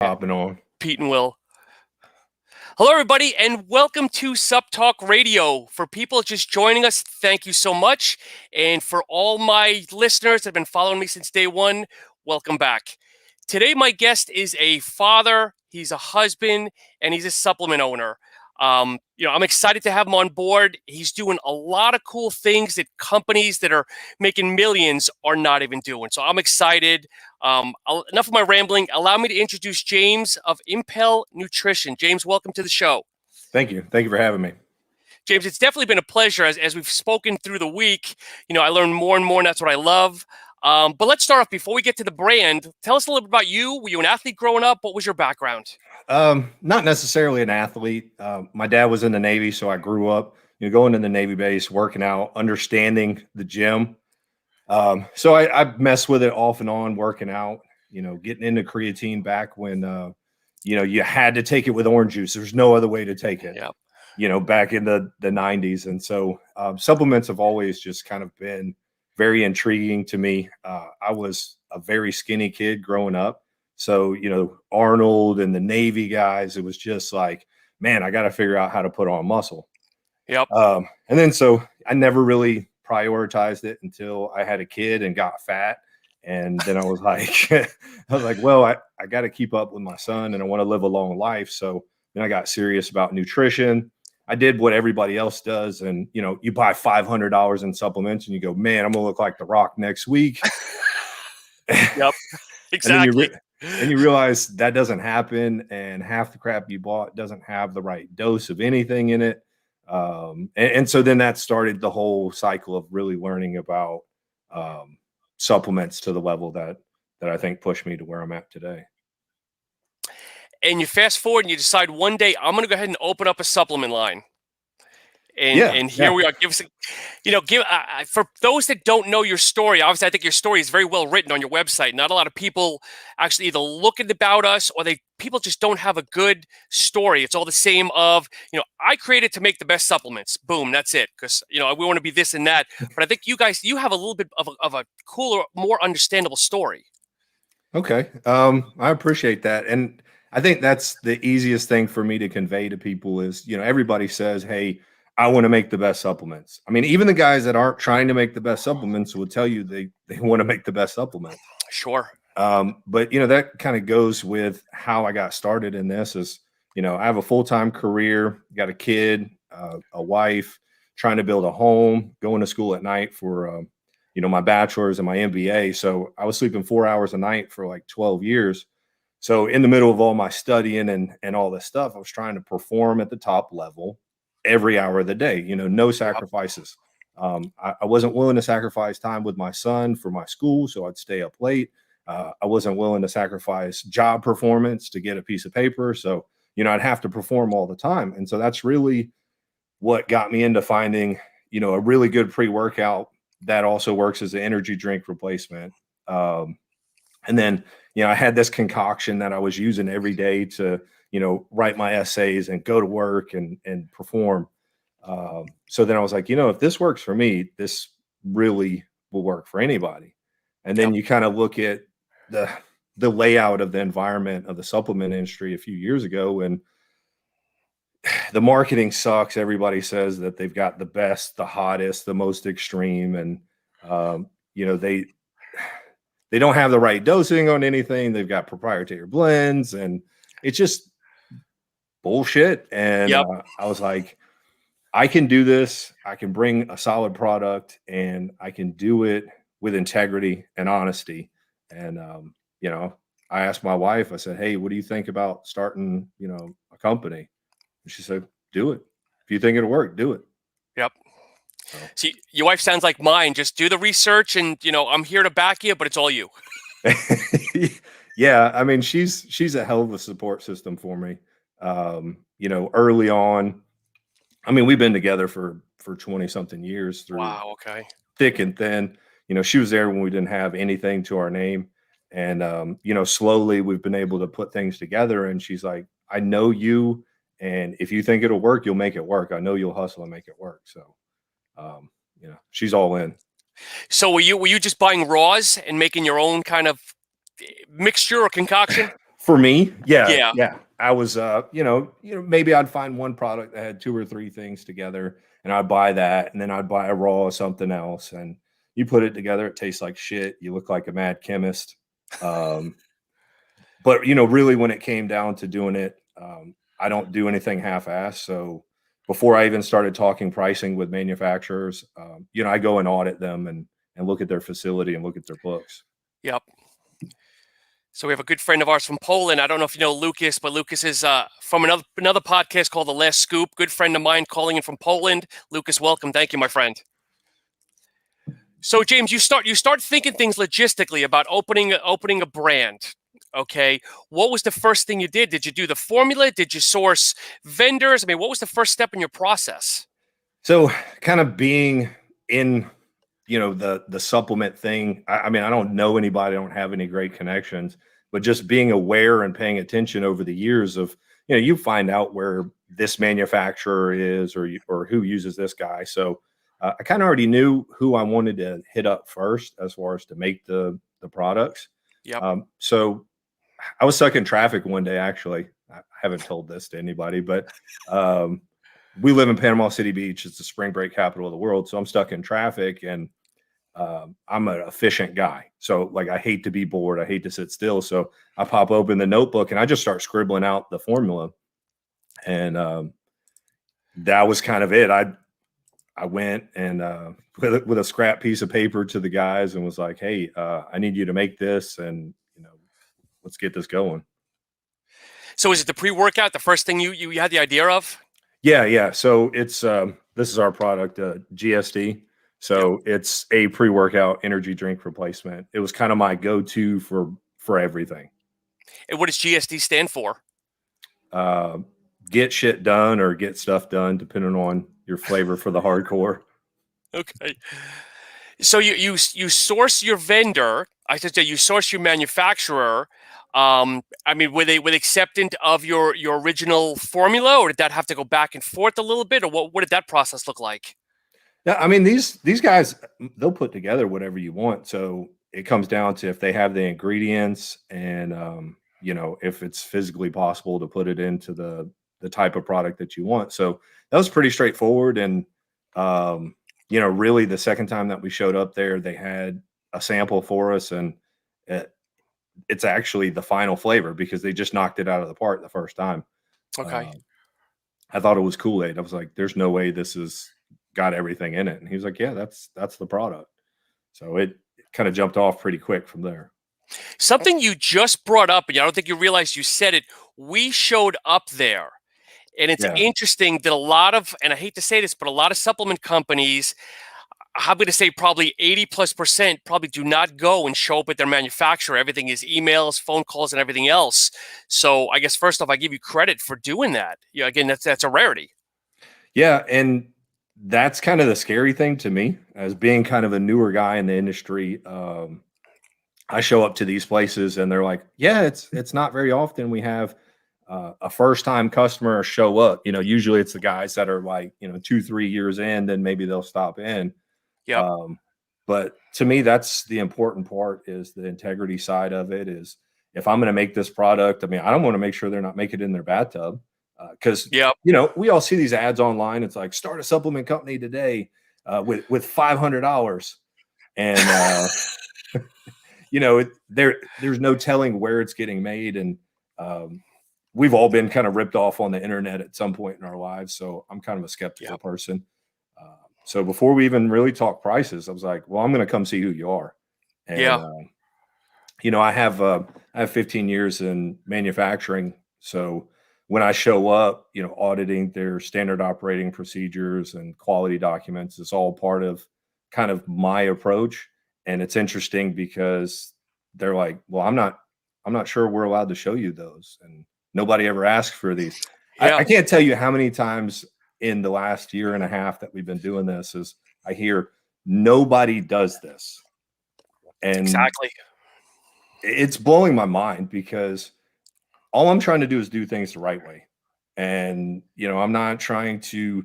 Popping on. Pete and Will. Hello, everybody, and welcome to SuppTalk Radio. For people just joining us, thank you so much. And for all my listeners that have been following me since day one, welcome back. Today, my guest is a father, he's a husband, and he's a supplement owner. I'm excited to have him on board. He's doing a lot of cool things that companies that are making millions are not even doing. So I'm excited. Enough of my rambling. Allow me to introduce James of Impel Nutrition. James, welcome to the show. Thank you. Thank you for having me. James, it's definitely been a pleasure. As we've spoken through the week, I learned more and more, and that's what I love. But let's start off. Before we get to the brand, tell us a little bit about you. Were you an athlete growing up? What was your background? Not necessarily an athlete. My dad was in the Navy, so I grew up, going to the Navy base, working out, understanding the gym. So I messed with it off and on, working out, getting into creatine back when, you had to take it with orange juice. There's no other way to take it, back in the 90s. And so supplements have always just kind of been very intriguing to me. I was a very skinny kid growing up. So, Arnold and the Navy guys, it was just like, man, I got to figure out how to put on muscle. Yep. And then so I never really prioritized it until I had a kid and got fat. And then I was like, well, I got to keep up with my son and I want to live a long life. So then I got serious about nutrition. I did what everybody else does. And, you buy $500 in supplements and you go, man, I'm going to look like The Rock next week. Yep, exactly. And you realize that doesn't happen, and half the crap you bought doesn't have the right dose of anything in it. And so then that started the whole cycle of really learning about supplements to the level that I think pushed me to where I'm at today. And you fast forward and you decide one day, I'm going to go ahead and open up a supplement line. And here we are. Give us, for those that don't know your story, obviously, I think your story is very well written on your website. Not a lot of people actually either look about us or people just don't have a good story. It's all the same of, I created to make the best supplements. Boom, that's it. Because, we want to be this and that. But I think you have a little bit of a cooler, more understandable story. Okay. I appreciate that. And I think that's the easiest thing for me to convey to people is, everybody says, hey, I want to make the best supplements. I mean, even the guys that aren't trying to make the best supplements will tell you they want to make the best supplement. Sure. But, that kind of goes with how I got started in this is, I have a full-time career, got a kid, a wife, trying to build a home, going to school at night for, my bachelor's and my MBA. So I was sleeping 4 hours a night for like 12 years. So in the middle of all my studying and all this stuff, I was trying to perform at the top level every hour of the day, no sacrifices. I wasn't willing to sacrifice time with my son for my school, so I'd stay up late. I wasn't willing to sacrifice job performance to get a piece of paper. So, I'd have to perform all the time. And so that's really what got me into finding, a really good pre-workout that also works as an energy drink replacement. And then, I had this concoction that I was using every day to, write my essays and go to work and perform. So then I was like, if this works for me, this really will work for anybody. And then you kind of look at the layout of the environment of the supplement industry a few years ago, and the marketing sucks. Everybody says that they've got the best, the hottest, the most extreme. And, they don't have the right dosing on anything. They've got proprietary blends and it's just bullshit. And I was like, I can do this. I can bring a solid product and I can do it with integrity and honesty. And, I asked my wife, I said, hey, what do you think about starting, a company? And she said, do it. If you think it'll work, do it. Yep. See, your wife sounds like mine. Just do the research and, I'm here to back you, but it's all you. Yeah. I mean, she's a hell of a support system for me. Early on, I mean, we've been together for 20 something years through thick and thin. She was there when we didn't have anything to our name. And, slowly we've been able to put things together. And she's like, I know you. And if you think it'll work, you'll make it work. I know you'll hustle and make it work. So, she's all in. So were you just buying raws and making your own kind of mixture or concoction? For me, yeah, Yeah. yeah. I was, maybe I'd find one product that had two or three things together, and I'd buy that, and then I'd buy a raw of something else, and you put it together, it tastes like shit. You look like a mad chemist. Um, but really, when it came down to doing it, I don't do anything half-assed. So before I even started talking pricing with manufacturers, I go and audit them and look at their facility and look at their books. Yep. So we have a good friend of ours from Poland. I don't know if you know Lucas, but Lucas is from another podcast called The Last Scoop. Good friend of mine calling in from Poland. Lucas, welcome. Thank you, my friend. So James, you start thinking things logistically about opening a brand. Okay, what was the first thing you did? Did you do the formula? Did you source vendors? I mean, what was the first step in your process? So kind of being in, the supplement thing. I mean, I don't know anybody, I don't have any great connections, but just being aware and paying attention over the years of, you find out where this manufacturer is or who uses this guy. So I kind of already knew who I wanted to hit up first as far as to make the products. Yep. So I was stuck in traffic one day, actually. I haven't told this to anybody, but um, we live in Panama City Beach. It's the spring break capital of the world. So I'm stuck in traffic, and I'm an efficient guy. So like, I hate to be bored. I hate to sit still. So I pop open the notebook and I just start scribbling out the formula. And that was kind of it. I went and with a scrap piece of paper to the guys and was like, hey, I need you to make this, and let's get this going. So is it the pre-workout the first thing you had the idea of? Yeah. So it's this is our product, GSD. So it's a pre-workout energy drink replacement. It was kind of my go-to for everything. And what does GSD stand for? Uh, get shit done or get stuff done, depending on your flavor for the hardcore. Okay. So you source your vendor. I should say you source your manufacturer. I mean, were they acceptant of your original formula, or did that have to go back and forth a little bit, or what did that process look like? Yeah, I mean, these guys, they'll put together whatever you want. So it comes down to if they have the ingredients and if it's physically possible to put it into the type of product that you want. So that was pretty straightforward. And really the second time that we showed up there, they had a sample for us, and it's actually the final flavor because they just knocked it out of the park the first time. Okay. I thought it was Kool-Aid. I was like, there's no way this has got everything in it. And he was like, yeah, that's the product. So it kind of jumped off pretty quick from there. Something you just brought up, and I don't think you realized you said it. We showed up there. And it's Yeah. interesting that a lot of, and I hate to say this, but a lot of supplement companies, I'm going to say probably 80+% probably do not go and show up at their manufacturer. Everything is emails, phone calls, and everything else. So I guess first off, I give you credit for doing that. Yeah, again, that's a rarity. Yeah. And that's kind of the scary thing to me as being kind of a newer guy in the industry. I show up to these places and they're like, yeah, it's not very often we have a first time customer show up. Usually it's the guys that are like, 2-3 years in, then maybe they'll stop in. Yep. But to me, that's the important part, is the integrity side of it. Is if I'm going to make this product, I mean, I don't want to make sure they're not making it in their bathtub. Because Yep. we all see these ads online. It's like, start a supplement company today with $500, and there's no telling where it's getting made, and we've all been kind of ripped off on the internet at some point in our lives. So I'm kind of a skeptical person. So before we even really talk prices, I was like, well, I'm going to come see who you are. And I have 15 years in manufacturing, so when I show up, auditing their standard operating procedures and quality documents is all part of kind of my approach. And it's interesting because they're like, well, I'm not sure we're allowed to show you those. And nobody ever asked for these. I can't tell you how many times in the last year and a half that we've been doing this is I hear nobody does this. And Exactly. it's blowing my mind because all I'm trying to do is do things the right way. And, I'm not trying to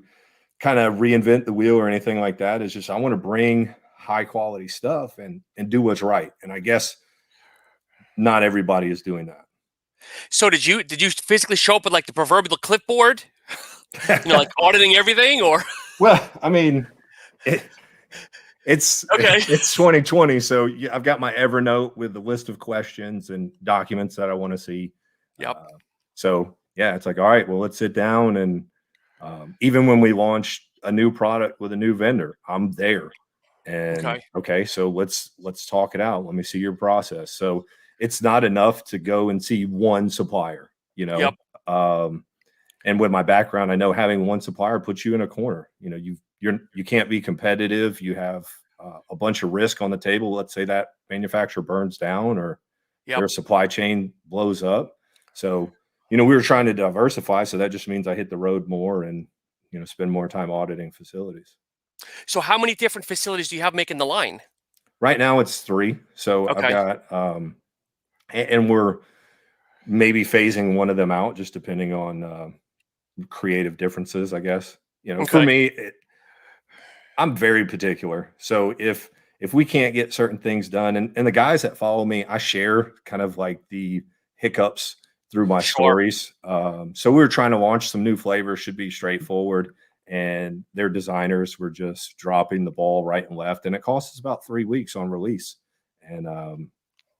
kind of reinvent the wheel or anything like that. It's just, I want to bring high quality stuff and do what's right. And I guess not everybody is doing that. So did you physically show up with like the proverbial clipboard, like auditing everything, or Well, I mean, it, it's okay, it's 2020, so yeah, I've got my Evernote with the list of questions and documents that I want to see. yep, So yeah, it's like, all right, well, let's sit down and even when we launch a new product with a new vendor, I'm there. And okay, okay, so let's talk it out. Let me see your process. So it's not enough to go and see one supplier, yep, Um, and with my background, I know having one supplier puts you in a corner. You can't be competitive. You have a bunch of risk on the table. Let's say that manufacturer burns down or yep. their supply chain blows up. So, we were trying to diversify. So that just means I hit the road more and spend more time auditing facilities. So how many different facilities do you have making the line? Right now it's three. So I've Okay, got and we're maybe phasing one of them out, just depending on creative differences, I guess. For okay, me, I'm very particular. So if we can't get certain things done, and the guys that follow me, I share kind of like the hiccups through my sure. stories. So we were trying to launch some new flavors, should be straightforward, and their designers were just dropping the ball right and left, and it cost us about 3 weeks on release, and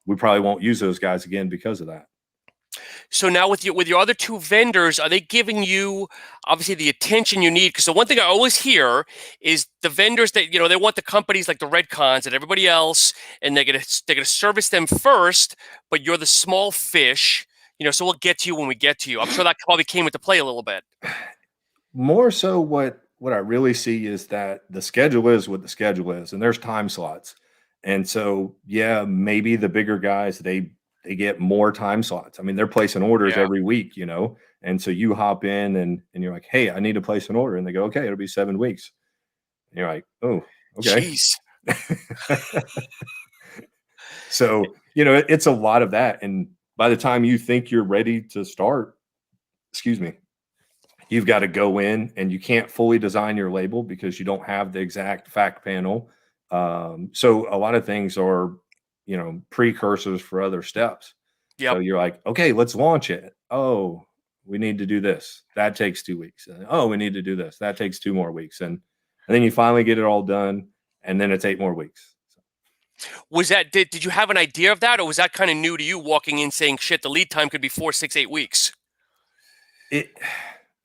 we probably won't use those guys again because of that. So now with your other two vendors, are they giving you obviously the attention you need? Because the one thing I always hear is the vendors that they want the companies like the Redcons and everybody else, and they're gonna service them first, but you're the small fish. So we'll get to you when we get to you. I'm sure that probably came into play a little bit. More so what I really see is that the schedule is what the schedule is, and there's time slots. And so, yeah, maybe the bigger guys they get more time slots. I mean, they're placing orders Yeah. every week, and so you hop in and you're like, hey, I need to place an order, and they go, okay, it'll be 7 weeks. And you're like, oh, okay. Jeez. So it's a lot of that, and by the time you think you're ready to start, excuse me, you've got to go in and you can't fully design your label because you don't have the exact fact panel. So a lot of things are, precursors for other steps. So Yep. you're like, okay, let's launch it. Oh, we need to do this. That takes 2 weeks. And, oh, we need to do this. That takes 2 more weeks. And then you finally get it all done. And then it's 8 more weeks. Was that did you have an idea of that, or was that kind of new to you walking in saying, shit, the lead time could be 4, 6, 8 weeks? It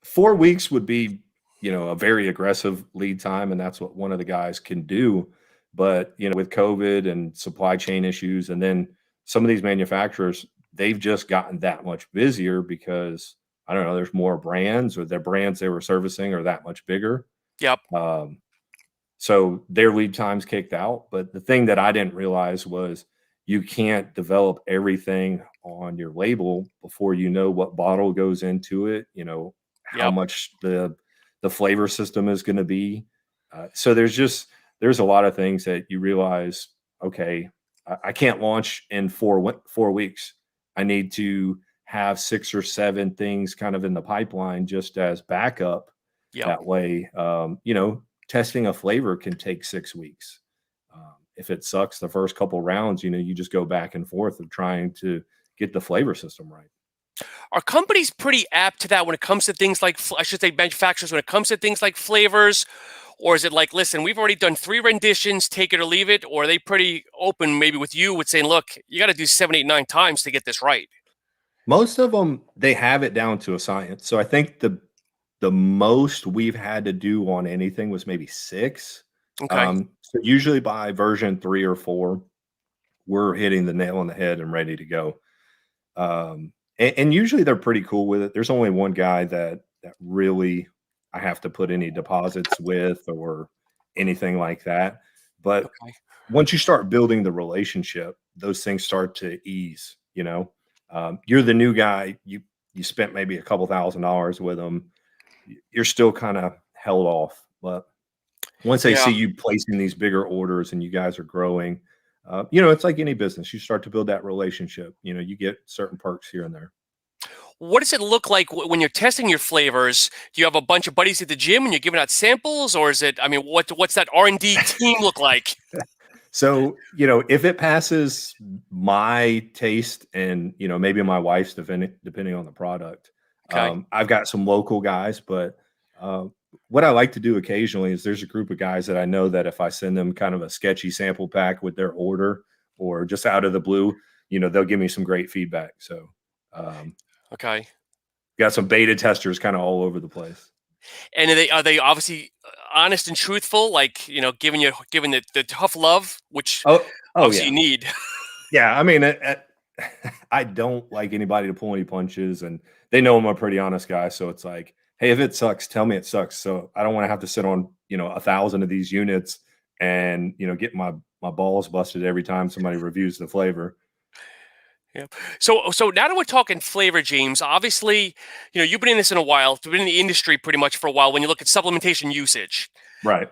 4 weeks would be, a very aggressive lead time, and that's what one of the guys can do. But with COVID and supply chain issues, and then some of these manufacturers, they've just gotten that much busier because I don't know, there's more brands or their brands they were servicing are that much bigger. Yep. Um, so their lead times kicked out. But the thing that I didn't realize was you can't develop everything on your label before you know what bottle goes into it, how Yep. much the flavor system is going to be. So there's a lot of things that you realize, okay, I can't launch in 4 weeks. I need to have 6 or 7 things kind of in the pipeline just as backup. Yep. That way, testing a flavor can take 6 weeks. If it sucks the first couple rounds, you just go back and forth of trying to get the flavor system right. Are companies pretty apt to that when it comes to things like, I should say manufacturers, when it comes to things like flavors? Or is it like, listen, we've already done 3 renditions, take it or leave it? Or are they pretty open maybe with you with saying, look, you got to do 7, 8, 9 times to get this right? Most of them, they have it down to a science. So I think the most we've had to do on anything was maybe 6. Okay. So usually by version 3 or 4, we're hitting the nail on the head and ready to go. And usually they're pretty cool with it. There's only one guy that really I have to put any deposits with or anything like that. But Okay. once you start building the relationship, those things start to ease. You're the new guy. You spent maybe a couple $1,000s with them. You're still kind of held off, but once they Yeah. see you placing these bigger orders and you guys are growing, it's like any business. You start to build that relationship. You get certain perks here and there. What does it look like when you're testing your flavors? Do you have a bunch of buddies at the gym and you're giving out samples, or is it? I mean, what's that R&D team look like? So, if it passes my taste and, maybe my wife's, depending on the product, Okay. I've got some local guys, but uh, what I like to do occasionally is there's a group of guys that I know that if I send them kind of a sketchy sample pack with their order or just out of the blue, they'll give me some great feedback. So, um, Okay. got some beta testers kind of all over the place. And are they obviously honest and truthful, like, giving the tough love, which Oh obviously yeah. you need. Yeah, I mean, I don't like anybody to pull any punches, and they know I'm a pretty honest guy. So it's like, hey, if it sucks, tell me it sucks. So I don't want to have to sit on 1,000 of these units and get my balls busted every time somebody reviews the flavor. Yeah. So now that we're talking flavor, James, obviously, you've been in this in a while. You've been in the industry pretty much for a while. When you look at supplementation usage, Right.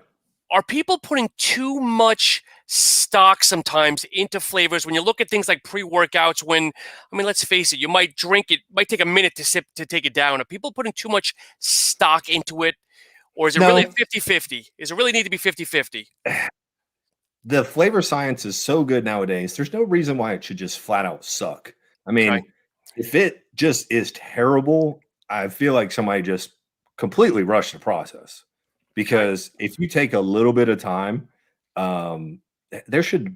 are people putting too much stock sometimes into flavors? When you look at things like pre-workouts, let's face it, you might drink it, might take a minute to sip to take it down. Are people putting too much stock into it? Or is it really No, 50-50? Does it really need to be 50-50? the flavor science is so good nowadays. There's no reason why it should just flat out suck. I Okay. mean, if it just is terrible, I feel like somebody just completely rushed the process. Okay. Because if you take a little bit of time, there should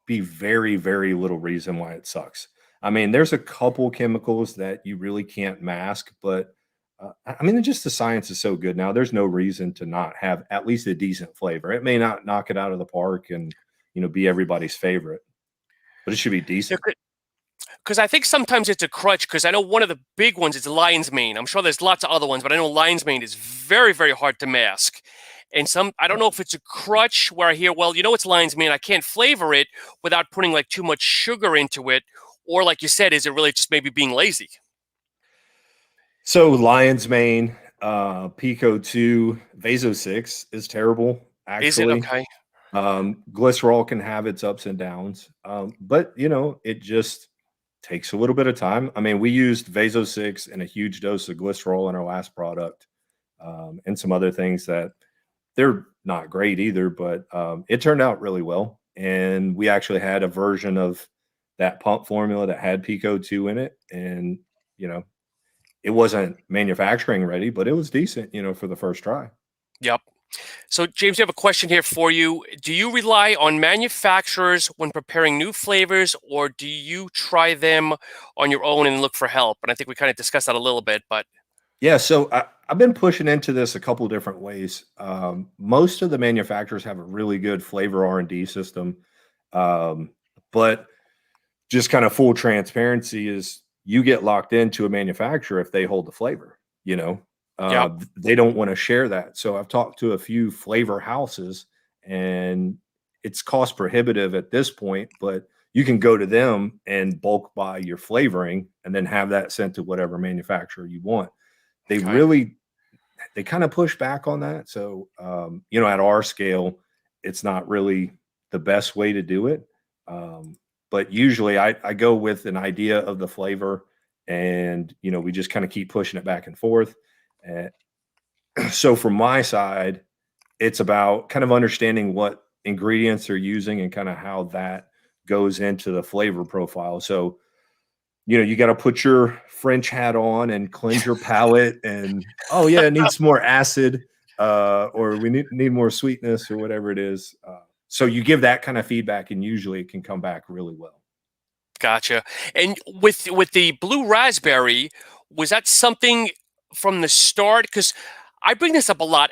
be very, very little reason why it sucks. I mean, there's a couple chemicals that you really can't mask, but just the science is so good now. There's no reason to not have at least a decent flavor. It may not knock it out of the park and be everybody's favorite, but it should be decent. Because I think sometimes it's a crutch. Because I know one of the big ones is lion's mane. I'm sure there's lots of other ones, but I know lion's mane is very, very hard to mask. And I don't know if it's a crutch where I hear, well, it's lion's mane. I can't flavor it without putting like too much sugar into it. Or like you said, is it really just maybe being lazy? So lion's mane, Pico 2, Vaso 6 is terrible, Is it actually. okay? Glycerol can have its ups and downs, but it just takes a little bit of time. I mean, we used Vaso 6 and a huge dose of glycerol in our last product, and some other things that they're not great either, but it turned out really well. And we actually had a version of that pump formula that had Pico 2 in it. And, you know, it wasn't manufacturing ready, but it was decent, for the first try. Yep. So, James, we have a question here for you. Do you rely on manufacturers when preparing new flavors, or do you try them on your own and look for help? And I think we kind of discussed that a little bit, but Yeah, so I've been pushing into this a couple different ways. Most of the manufacturers have a really good flavor R&D system, um, but just kind of full transparency is you get locked into a manufacturer if they hold the flavor. You know, yep. they don't want to share that. So I've talked to a few flavor houses, and it's cost prohibitive at this point, but you can go to them and bulk buy your flavoring and then have that sent to whatever manufacturer you want. They Okay. really they kind of push back on that. So, at our scale, it's not really the best way to do it. But usually I go with an idea of the flavor, and, we just kind of keep pushing it back and forth. And so from my side, it's about kind of understanding what ingredients they're using and kind of how that goes into the flavor profile. So, you got to put your French hat on and cleanse your palate. And oh yeah, it needs more acid, or we need more sweetness, or whatever it is. So you give that kind of feedback, and usually it can come back really well. Gotcha. And with the blue raspberry, was that something from the start? Because I bring this up a lot.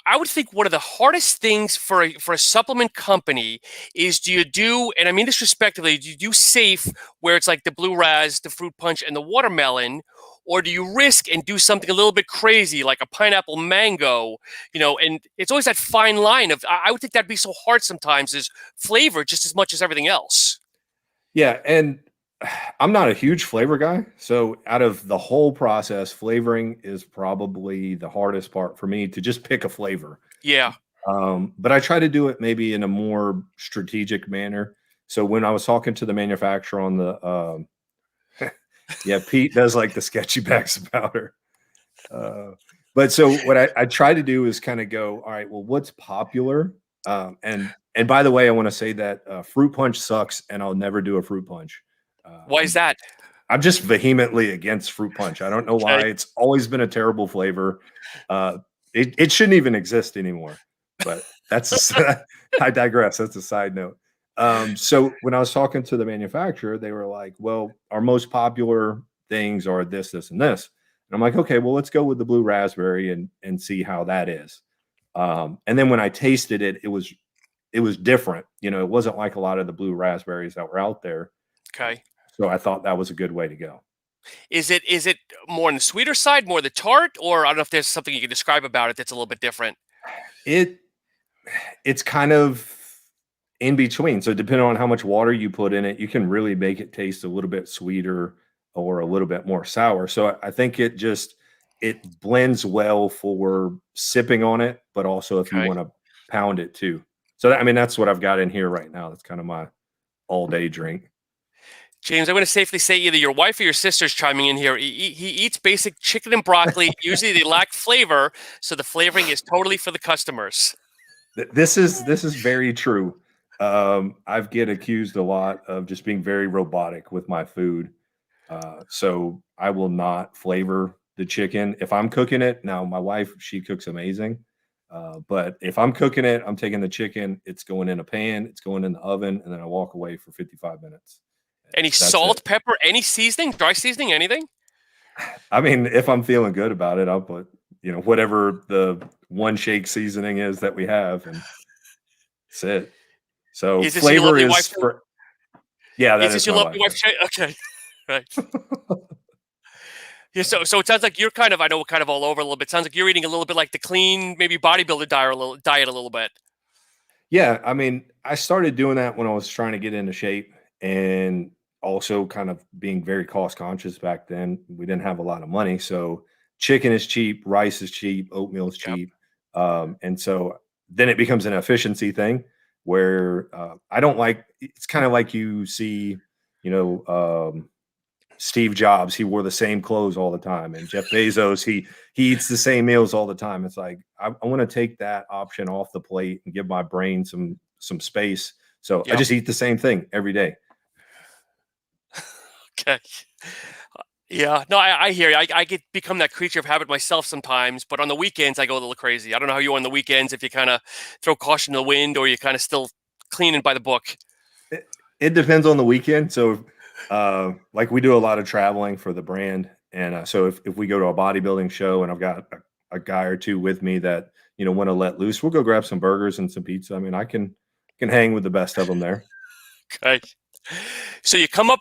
I would think one of the hardest things for a supplement company is, do you do, and I mean this respectively, do you do safe where it's like the blue ras, the fruit punch, and the watermelon, or do you risk and do something a little bit crazy like a pineapple mango? And it's always that fine line of, I would think that'd be so hard sometimes, is flavor just as much as everything else. Yeah, and I'm not a huge flavor guy, so out of the whole process, flavoring is probably the hardest part for me to just pick a flavor. Yeah. But I try to do it maybe in a more strategic manner. So when I was talking to the manufacturer on the, yeah, Pete does like the sketchy bags of powder. But so what I try to do is kind of go, all right, well, what's popular? And And by the way, I want to say that fruit punch sucks, and I'll never do a fruit punch. Uh, Why is I'm that? I'm just vehemently against fruit punch. I don't know Okay. why. It's always been a terrible flavor. Uh, it shouldn't even exist anymore. But I digress. That's a side note. So when I was talking to the manufacturer, they were like, "Well, our most popular things are this, this, and this." And I'm like, "Okay, well, let's go with the blue raspberry and see how that is." And then when I tasted it, it was different. It wasn't like a lot of the blue raspberries that were out there. Uh, Okay. so I thought that was a good way to go. Is it more on the sweeter side, more the tart, or I don't know if there's something you can describe about it that's a little bit different? It it's kind of in between. So depending on how much water you put in it, you can really make it taste a little bit sweeter or a little bit more sour. So I think it blends well for sipping on it, but also if you Okay. want to pound it too. So I mean that's what I've got in here right now. That's kind of my all day drink. James, I'm going to safely say either your wife or your sister's chiming in here. He eats basic chicken and broccoli. Usually they lack flavor, so the flavoring is totally for the customers. This is very true. I've get accused a lot of just being very robotic with my food. So I will not flavor the chicken if I'm cooking it. Now, my wife, she cooks amazing. But if I'm cooking it, I'm taking the chicken, it's going in a pan, it's going in the oven, and then I walk away for 55 minutes. And Any that's it. salt, pepper, any seasoning, dry seasoning, anything? I mean, if I'm feeling good about it, I'll put, whatever the one shake seasoning is that we have, and that's it. So Is this your flavor lovely is wife? for, yeah, that Is this is your my lovely wife. wife? Okay, right. Yeah, so it sounds like you're kind of, I know, kind of all over a little bit. Sounds like you're eating a little bit like the clean, maybe bodybuilder diet a little bit. Yeah, I mean, I started doing that when I was trying to get into shape and also kind of being very cost conscious back then. We didn't have a lot of money. So chicken is cheap, rice is cheap, oatmeal is Yep. cheap. And so then it becomes an efficiency thing where I don't like it's kind of like you see, you know, Steve Jobs, he wore the same clothes all the time, and Jeff Bezos, he eats the same meals all the time. It's like I want to take that option off the plate and give my brain some space. So I Yep. just eat the same thing every day. Okay. Yeah. No, I hear you. I get become that creature of habit myself sometimes, but on the weekends I go a little crazy. I don't know how you are on the weekends if you kind of throw caution to the wind or you kind of still cleaning by the book. It, it depends on the weekend. So, like we do a lot of traveling for the brand, and so if we go to a bodybuilding show and I've got a guy or two with me that want to let loose, we'll go grab some burgers and some pizza. I mean, I can hang with the best of them there. Okay. So you come out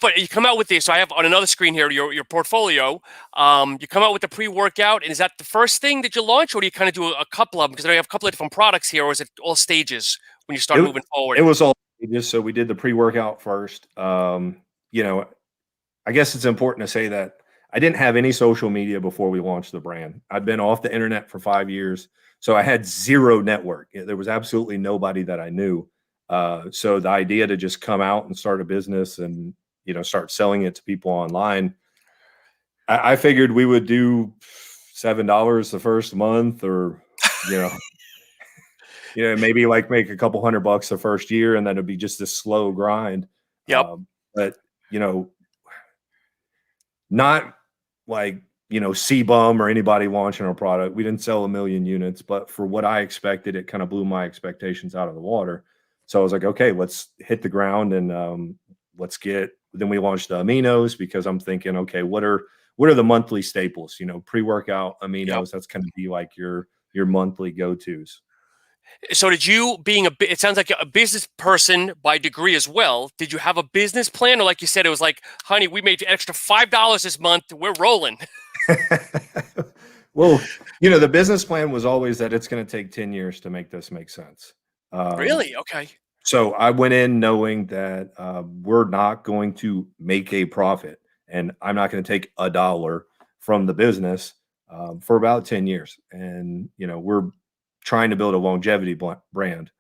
with this. So I have on another screen here your portfolio. You come out with the pre-workout, and is that the first thing that you launch, or do you kind of do a couple of them? Because I have a couple of different products here, or is it all stages when you start It moving forward? it was all just so we did the pre-workout first. You know, I guess it's important to say that I didn't have any social media before we launched the brand. I'd been off the internet for 5 years, so I had zero network. There was absolutely nobody that I knew. So the idea to just come out and start a business and start selling it to people online, I figured we would do $7 the first month, or you know, maybe like make a couple $100 the first year, and then it'd be just this slow grind. Yep. But you know, not like CBum or anybody launching our product. We didn't sell a million units, but for what I expected, it kind of blew my expectations out of the water. So I was like, okay, let's hit the ground and let's get. Then we launched the aminos because I'm thinking, okay, what are the monthly staples? Pre-workout Yep. aminos. That's going to be like your monthly go-tos. So did you, it sounds like a business person by degree as well. Did you have a business plan, or like you said, it was like, honey, we made an extra $5 this month. We're rolling. Well, the business plan was always that it's going to take 10 years to make this make sense. Um, Really? Okay. so I went in knowing that we're not going to make a profit, and I'm not going to take a dollar from the business for about 10 years. And, we're trying to build a longevity brand.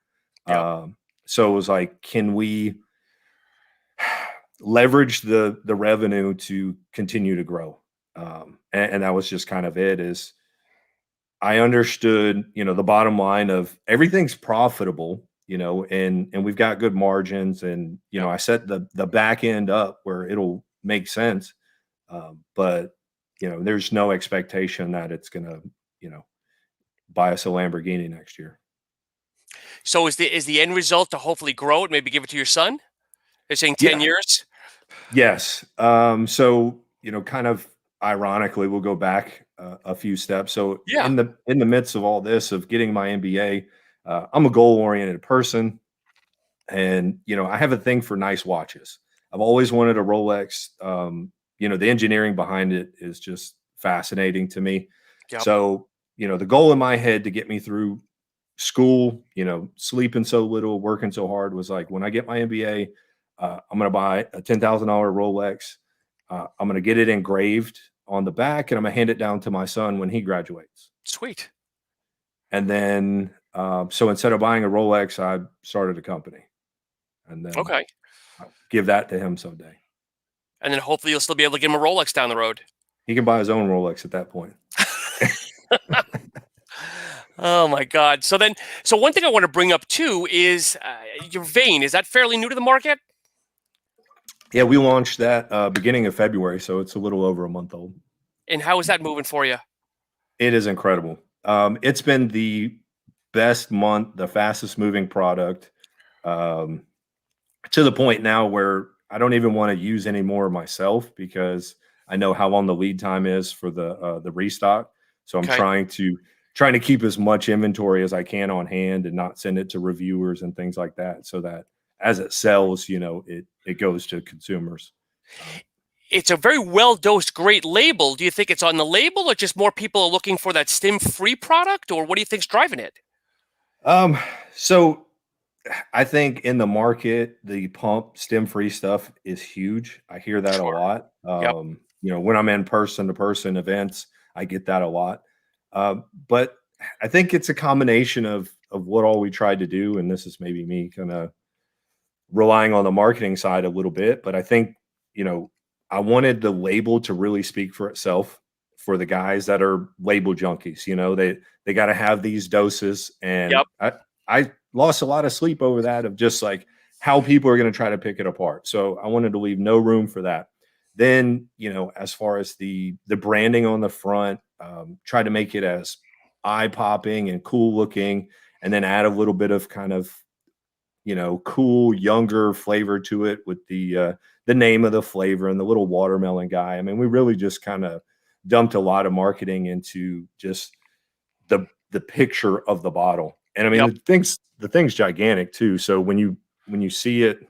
Yep. So it was like, can we leverage the revenue to continue to grow? And that was just kind of it. Is I understood, the bottom line of everything's profitable and we've got good margins, and Yep. I set the back end up where it'll make sense. But there's no expectation that it's gonna, buy us a Lamborghini next year. So is the end result to hopefully grow it, maybe give it to your son? They're saying 10 Yeah. years? Yes. So, kind of ironically, we'll go back a few steps. So Yeah. in the midst of all this of getting my MBA, I'm a goal oriented person, and I have a thing for nice watches. I've always wanted a Rolex. The engineering behind it is just fascinating to me. Yep. So, the goal in my head to get me through school, sleeping so little, working so hard, was like, when I get my MBA, I'm going to buy a $10,000 Rolex. I'm going to get it engraved on the back, and I'm going to hand it down to my son when he graduates. Sweet. And then, so instead of buying a Rolex, I started a company, and then Okay. I'll give that to him someday. And then hopefully you'll still be able to give him a Rolex down the road. He can buy his own Rolex at that point. Oh my God. So one thing I want to bring up too is your vein. Is that fairly new to the market? Yeah, we launched that beginning of February, so it's a little over a month old. And how is that moving for you? It is incredible. It's been the best month, the fastest moving product, to the point now where I don't even want to use any more myself, because I know how long the lead time is for the restock. So I'm Okay. trying to keep as much inventory as I can on hand and not send it to reviewers and things like that, so that as it sells, it goes to consumers. It's a very well-dosed, great label. Do you think it's on the label, or just more people are looking for that stim-free product, or what do you think's driving it? So I think in the market, the pump stem-free stuff is huge. I hear that a Sure. lot. Yep. When I'm in person-to-person events, I get that a lot. But I think it's a combination of what all we tried to do, and this is maybe me kind of relying on the marketing side a little bit, but I think, I wanted the label to really speak for itself for the guys that are label junkies. They got to have these doses, and Yep. I lost a lot of sleep over that, of just like how people are going to try to pick it apart. So I wanted to leave no room for that. Then, as far as the branding on the front, try to make it as eye popping and cool looking, and then add a little bit of kind of cool, younger flavor to it with the name of the flavor and the little watermelon guy. I mean, we really just kind of dumped a lot of marketing into just the picture of the bottle. And I mean, Yep. the thing's gigantic too. So when you see it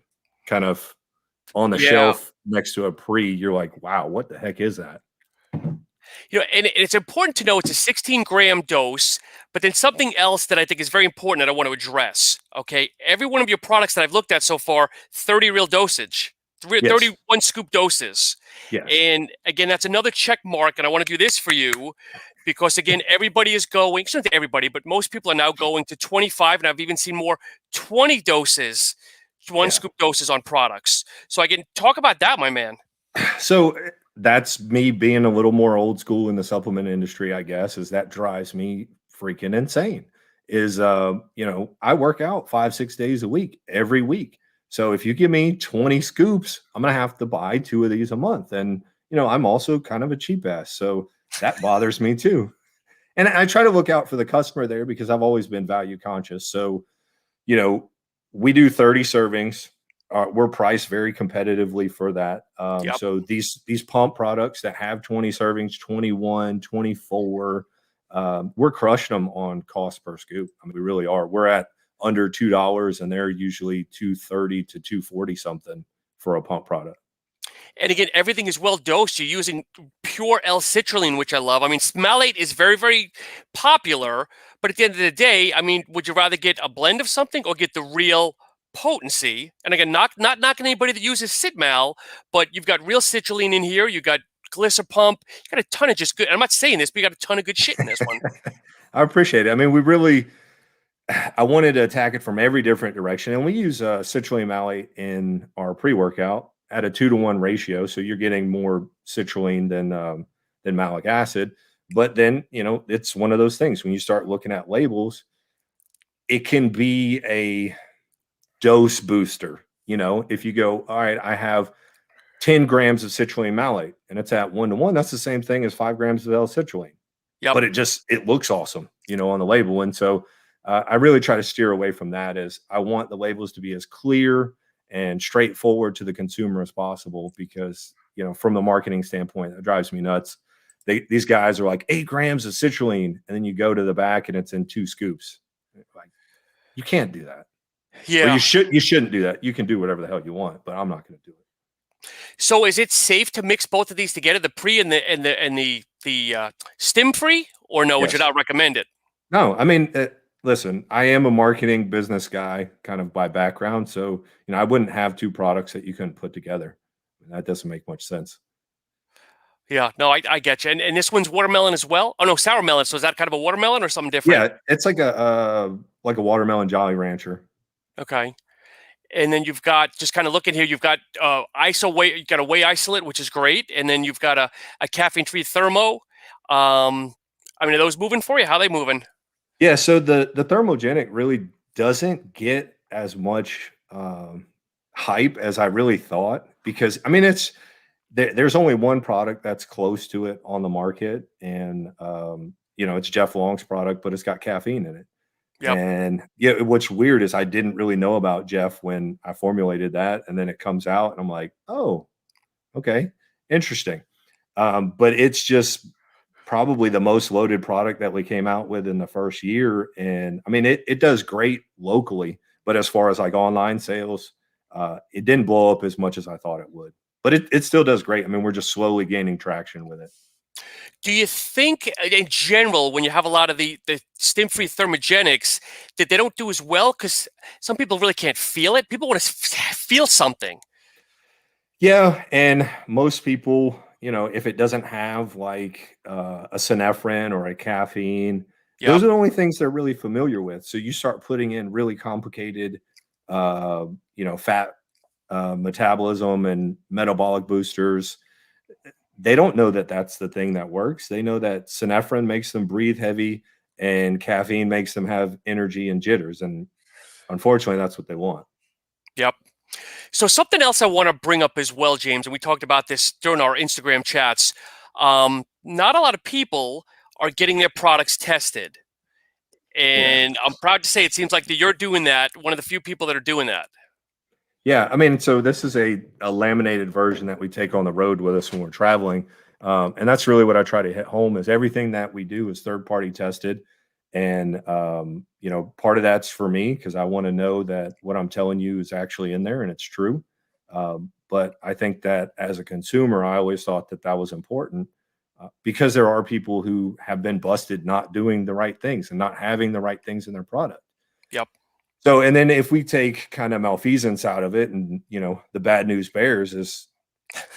kind of on the Yeah. shelf next to a pre, you're like, wow, what the heck is that? And it's important to know it's a 16-gram dose, but then something else that I think is very important that I want to address. Okay, every one of your products that I've looked at so far, 30 real dosage, Yes. 31 scoop doses. Yes. And again, that's another check mark. And I want to do this for you because, again, everybody is going, it's not everybody, but most people are now going to 25. And I've even seen more 20 doses, one Yeah. scoop doses on products. So I can talk about that, my man. So that's me being a little more old school in the supplement industry, I guess, is that drives me freaking insane. Is I work out 5-6 days a week, every week. So if you give me 20 scoops, I'm gonna have to buy 2 of these a month. And I'm also kind of a cheap ass. So that bothers me too. And I try to look out for the customer there, because I've always been value conscious. So, you know, we do 30 servings. We're priced very competitively for that. Yep. So these pump products that have 20 servings, 21, 24, we're crushing them on cost per scoop. I mean, we really are. We're at under $2, and they're usually 230 to 240 something for a pump product. And again, everything is well dosed. You're using pure L-citrulline, which I love. I mean, malate is very, very popular, but at the end of the day, I mean, would you rather get a blend of something or get the real potency? And again, not knocking anybody that uses Sitmal, but you've got real citrulline in here. You got Glycer Pump. You got a ton of just good. I'm not saying this, but you got a ton of good shit in this one. I appreciate it. I mean, I wanted to attack it from every different direction, and we use citrulline malate in our pre-workout at a 2-to-1 ratio. So you're getting more citrulline than malic acid. But then, it's one of those things when you start looking at labels, it can be dose booster. If you go, all right, I have 10 grams of citrulline malate and it's at 1-to-1, that's the same thing as 5 grams of L-citrulline. Yep. But it looks awesome, on the label. And so I really try to steer away from that. As I want the labels to be as clear and straightforward to the consumer as possible, because, from the marketing standpoint, that drives me nuts. These guys are like 8 grams of citrulline, and then you go to the back and it's in 2 scoops. Like, you can't do that. Or Yeah. you shouldn't do that. You can do whatever the hell you want, but I'm not going to do it. So is it safe to mix both of these together, the pre and the stim free, or no? Would you Yes. not recommend it? No, I mean, listen, I am a marketing business guy kind of by background. So, I wouldn't have 2 products that you couldn't put together. That doesn't make much sense. Yeah, no, I get you. And this one's watermelon as well. Oh no, sour melon. So is that kind of a watermelon or something different? Yeah, it's like a watermelon Jolly Rancher. Okay. And then you've got, just kind of looking here, you've got you've got a whey isolate, which is great, and then you've got a caffeine-free thermo. Are those moving for you? How are they moving? Yeah, so the Thermogenic really doesn't get as much hype as I really thought, because there's only one product that's close to it on the market, and it's Jeff Long's product, but it's got caffeine in it. Yep. And yeah, what's weird is I didn't really know about Jeff when I formulated that, and then it comes out and I'm like, oh, okay, interesting. But it's just probably the most loaded product that we came out with in the first year. And it does great locally, but as far as like online sales, it didn't blow up as much as I thought it would. But it still does great. We're just slowly gaining traction with it. Do you think, in general, when you have a lot of the stim-free thermogenics, that they don't do as well? Because some people really can't feel it. People want to feel something. Yeah, and most people, if it doesn't have like a synephrine or a caffeine, Yep. those are the only things they're really familiar with. So you start putting in really complicated, fat metabolism and metabolic boosters. They don't know that that's the thing that works. They know that synephrine makes them breathe heavy and caffeine makes them have energy and jitters. And unfortunately, that's what they want. Yep. So something else I want to bring up as well, James, and we talked about this during our Instagram chats. Not a lot of people are getting their products tested. And yeah, I'm proud to say it seems like that you're doing that, one of the few people that are doing that. Yeah, so this is a laminated version that we take on the road with us when we're traveling. And that's really what I try to hit home, is everything that we do is third-party tested. And, part of that's for me, because I want to know that what I'm telling you is actually in there and it's true. But I think that as a consumer, I always thought that that was important, because there are people who have been busted not doing the right things and not having the right things in their product. Yep. So, and then if we take kind of malfeasance out of it, and, the bad news bears is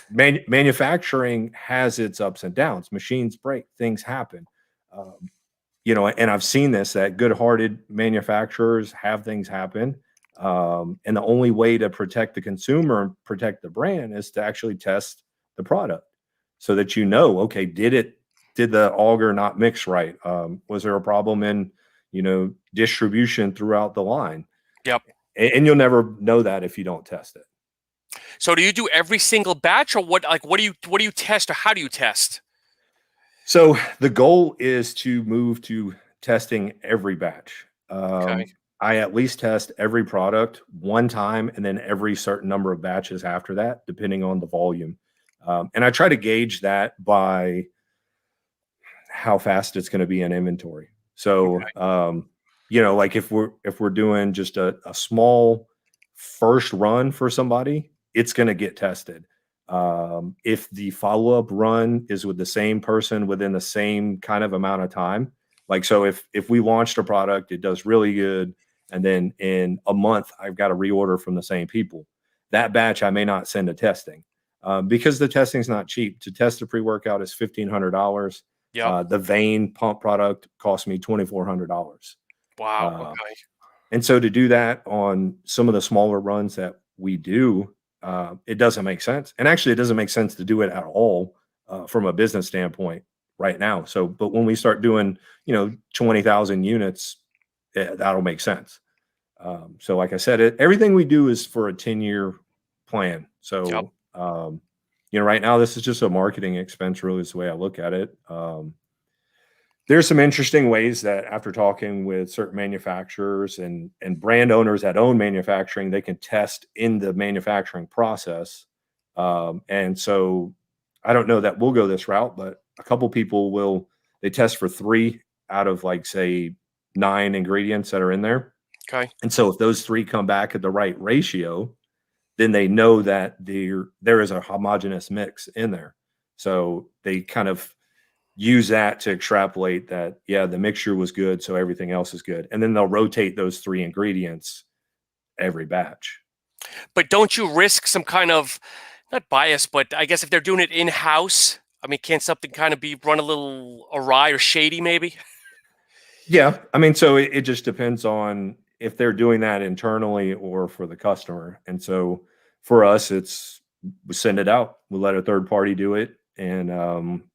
manufacturing has its ups and downs. Machines break, things happen. And I've seen this, that good-hearted manufacturers have things happen. And the only way to protect the consumer and protect the brand is to actually test the product so that okay, did the auger not mix right? Was there a problem in, distribution throughout the line? Yep. And you'll never know that if you don't test it. So do you do every single batch, or what do you test, or how do you test? So the goal is to move to testing every batch. Okay. I at least test every product one time, and then every certain number of batches after that, depending on the volume. And I try to gauge that by how fast it's going to be in inventory. So, Okay. like if we're doing just a small first run for somebody, it's going to get tested. If the follow-up run is with the same person within the same kind of amount of time, like, so if we launched a product, it does really good, and then in a month I've got a reorder from the same people, that batch I may not send to testing, because the testing is not cheap. To test a pre-workout is $1,500. Yep. The vein pump product cost me $2,400. Wow. Okay. And so to do that on some of the smaller runs that we do, it doesn't make sense. And actually, it doesn't make sense to do it at all from a business standpoint right now. So, but when we start doing, 20,000 units, that'll make sense. So like I said, everything we do is for a 10-year plan. Yep. So, right now this is just a marketing expense, really is the way I look at it. There's some interesting ways that after talking with certain manufacturers and brand owners that own manufacturing, they can test in the manufacturing process. And so I don't know that we'll go this route, but a couple people they test for 3 out of like say 9 ingredients that are in there. Okay. And so if those 3 come back at the right ratio, then they know that there is a homogeneous mix in there. So they kind of use that to extrapolate that, yeah, the mixture was good, so everything else is good. And then they'll rotate those 3 ingredients every batch. But don't you risk some kind of, not bias, but I guess if they're doing it in-house, I mean, can't something kind of be run a little awry or shady maybe? Yeah, I mean, so it just depends on if they're doing that internally or for the customer. And so for us, we send it out. We let a third party do it, and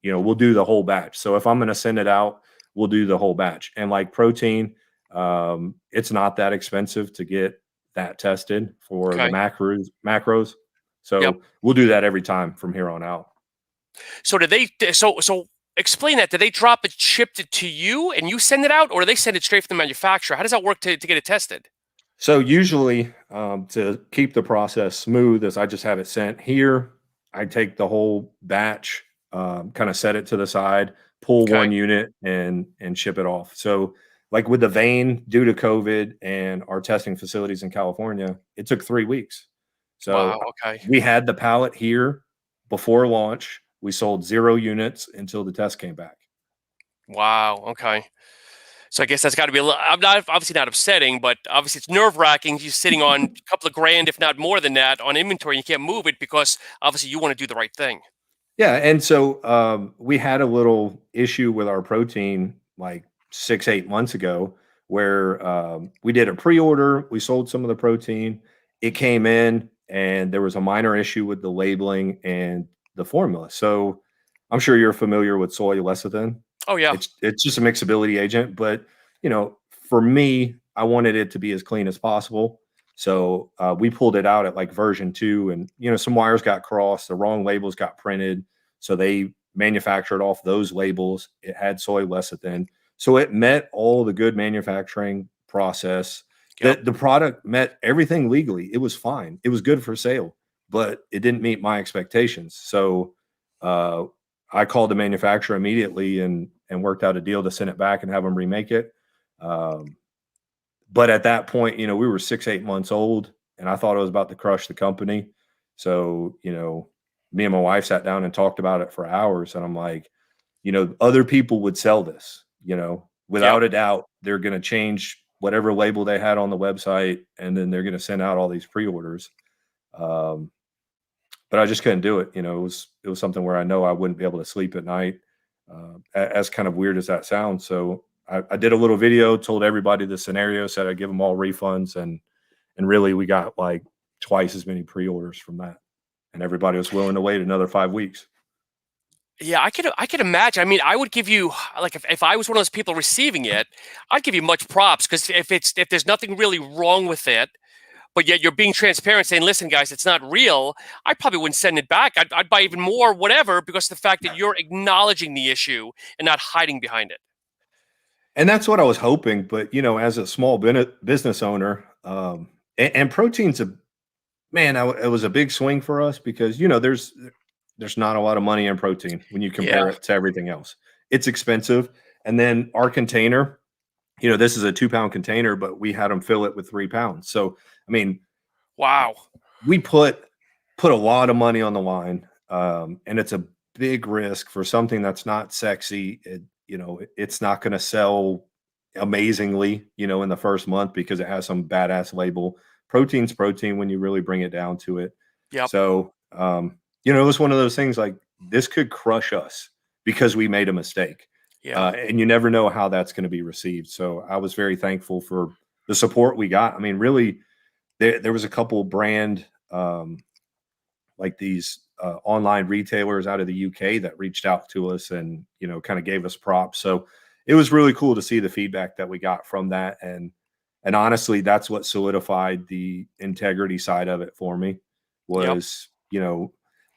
we'll do the whole batch. So if I'm going to send it out, we'll do the whole batch. And like protein, it's not that expensive to get that tested for the Okay. macros. Yep. So we'll do that every time from here on out. So did they, so explain that. Did they drop it, shipped it to you and you send it out, or do they send it straight from the manufacturer? How does that work to get it tested? So usually, to keep the process smooth, as I just have it sent here, I take the whole batch, kind of set it to the side, pull Okay. one unit, and ship it off. So, like with the vein, due to COVID and our testing facilities in California, it took 3 weeks. So Wow. Okay. we had the pallet here before launch. We sold 0 units until the test came back. Wow. Okay. So I guess that's got to be a little, I'm not obviously not upsetting, but obviously it's nerve wracking. You're sitting on a couple of grand, if not more than that, on inventory. And you can't move it because obviously you want to do the right thing. Yeah, and so we had a little issue with our protein like 6, 8 months ago, where we did a pre-order. We sold some of the protein. It came in, and there was a minor issue with the labeling and the formula. So I'm sure you're familiar with soy lecithin. Oh yeah. It's just a mixability agent, but for me, I wanted it to be as clean as possible. So we pulled it out at like version 2, and some wires got crossed, the wrong labels got printed, so they manufactured off those labels. It had soy lecithin, so it met all the good manufacturing process. Yep. The product met everything legally. It was fine. It was good for sale, but it didn't meet my expectations. So uh, I called the manufacturer immediately and worked out a deal to send it back and have them remake it. Um, but at that point, we were 6, 8 months old, and I thought I was about to crush the company. So, me and my wife sat down and talked about it for hours. And I'm like, other people would sell this, Yep. without a doubt. They're going to change whatever label they had on the website, and then they're going to send out all these pre-orders. Um, but I just couldn't do it. It was something where I know I wouldn't be able to sleep at night, as kind of weird as that sounds. So I did a little video, told everybody the scenario, said I'd give them all refunds, and really we got like twice as many pre-orders from that, and everybody was willing to wait another 5 weeks. Yeah, I could imagine. I mean, I would give you like if I was one of those people receiving it, I'd give you much props because if there's nothing really wrong with it, but yet you're being transparent, saying, "Listen, guys, it's not real." I probably wouldn't send it back. I'd buy even more, whatever, because the fact that you're acknowledging the issue and not hiding behind it. And that's what I was hoping. But as a small business owner, and protein's it was a big swing for us because there's not a lot of money in protein when you Yeah. compare it to everything else. It's expensive. And then our container, this is a 2-pound container, but we had them fill it with 3 pounds. So, I mean, Wow. we put a lot of money on the line, and it's a big risk for something that's not sexy. It's not going to sell amazingly, in the first month because it has some badass label. Protein's protein when you really bring it down to it. Yep. So, it was one of those things like this could crush us because we made a mistake. Yeah. And you never know how that's going to be received. So I was very thankful for the support we got. I mean, really, there was a couple brand, like these online retailers out of the UK that reached out to us and kind of gave us props. So it was really cool to see the feedback that we got from that, and And honestly, that's what solidified the integrity side of it for me Yep. was,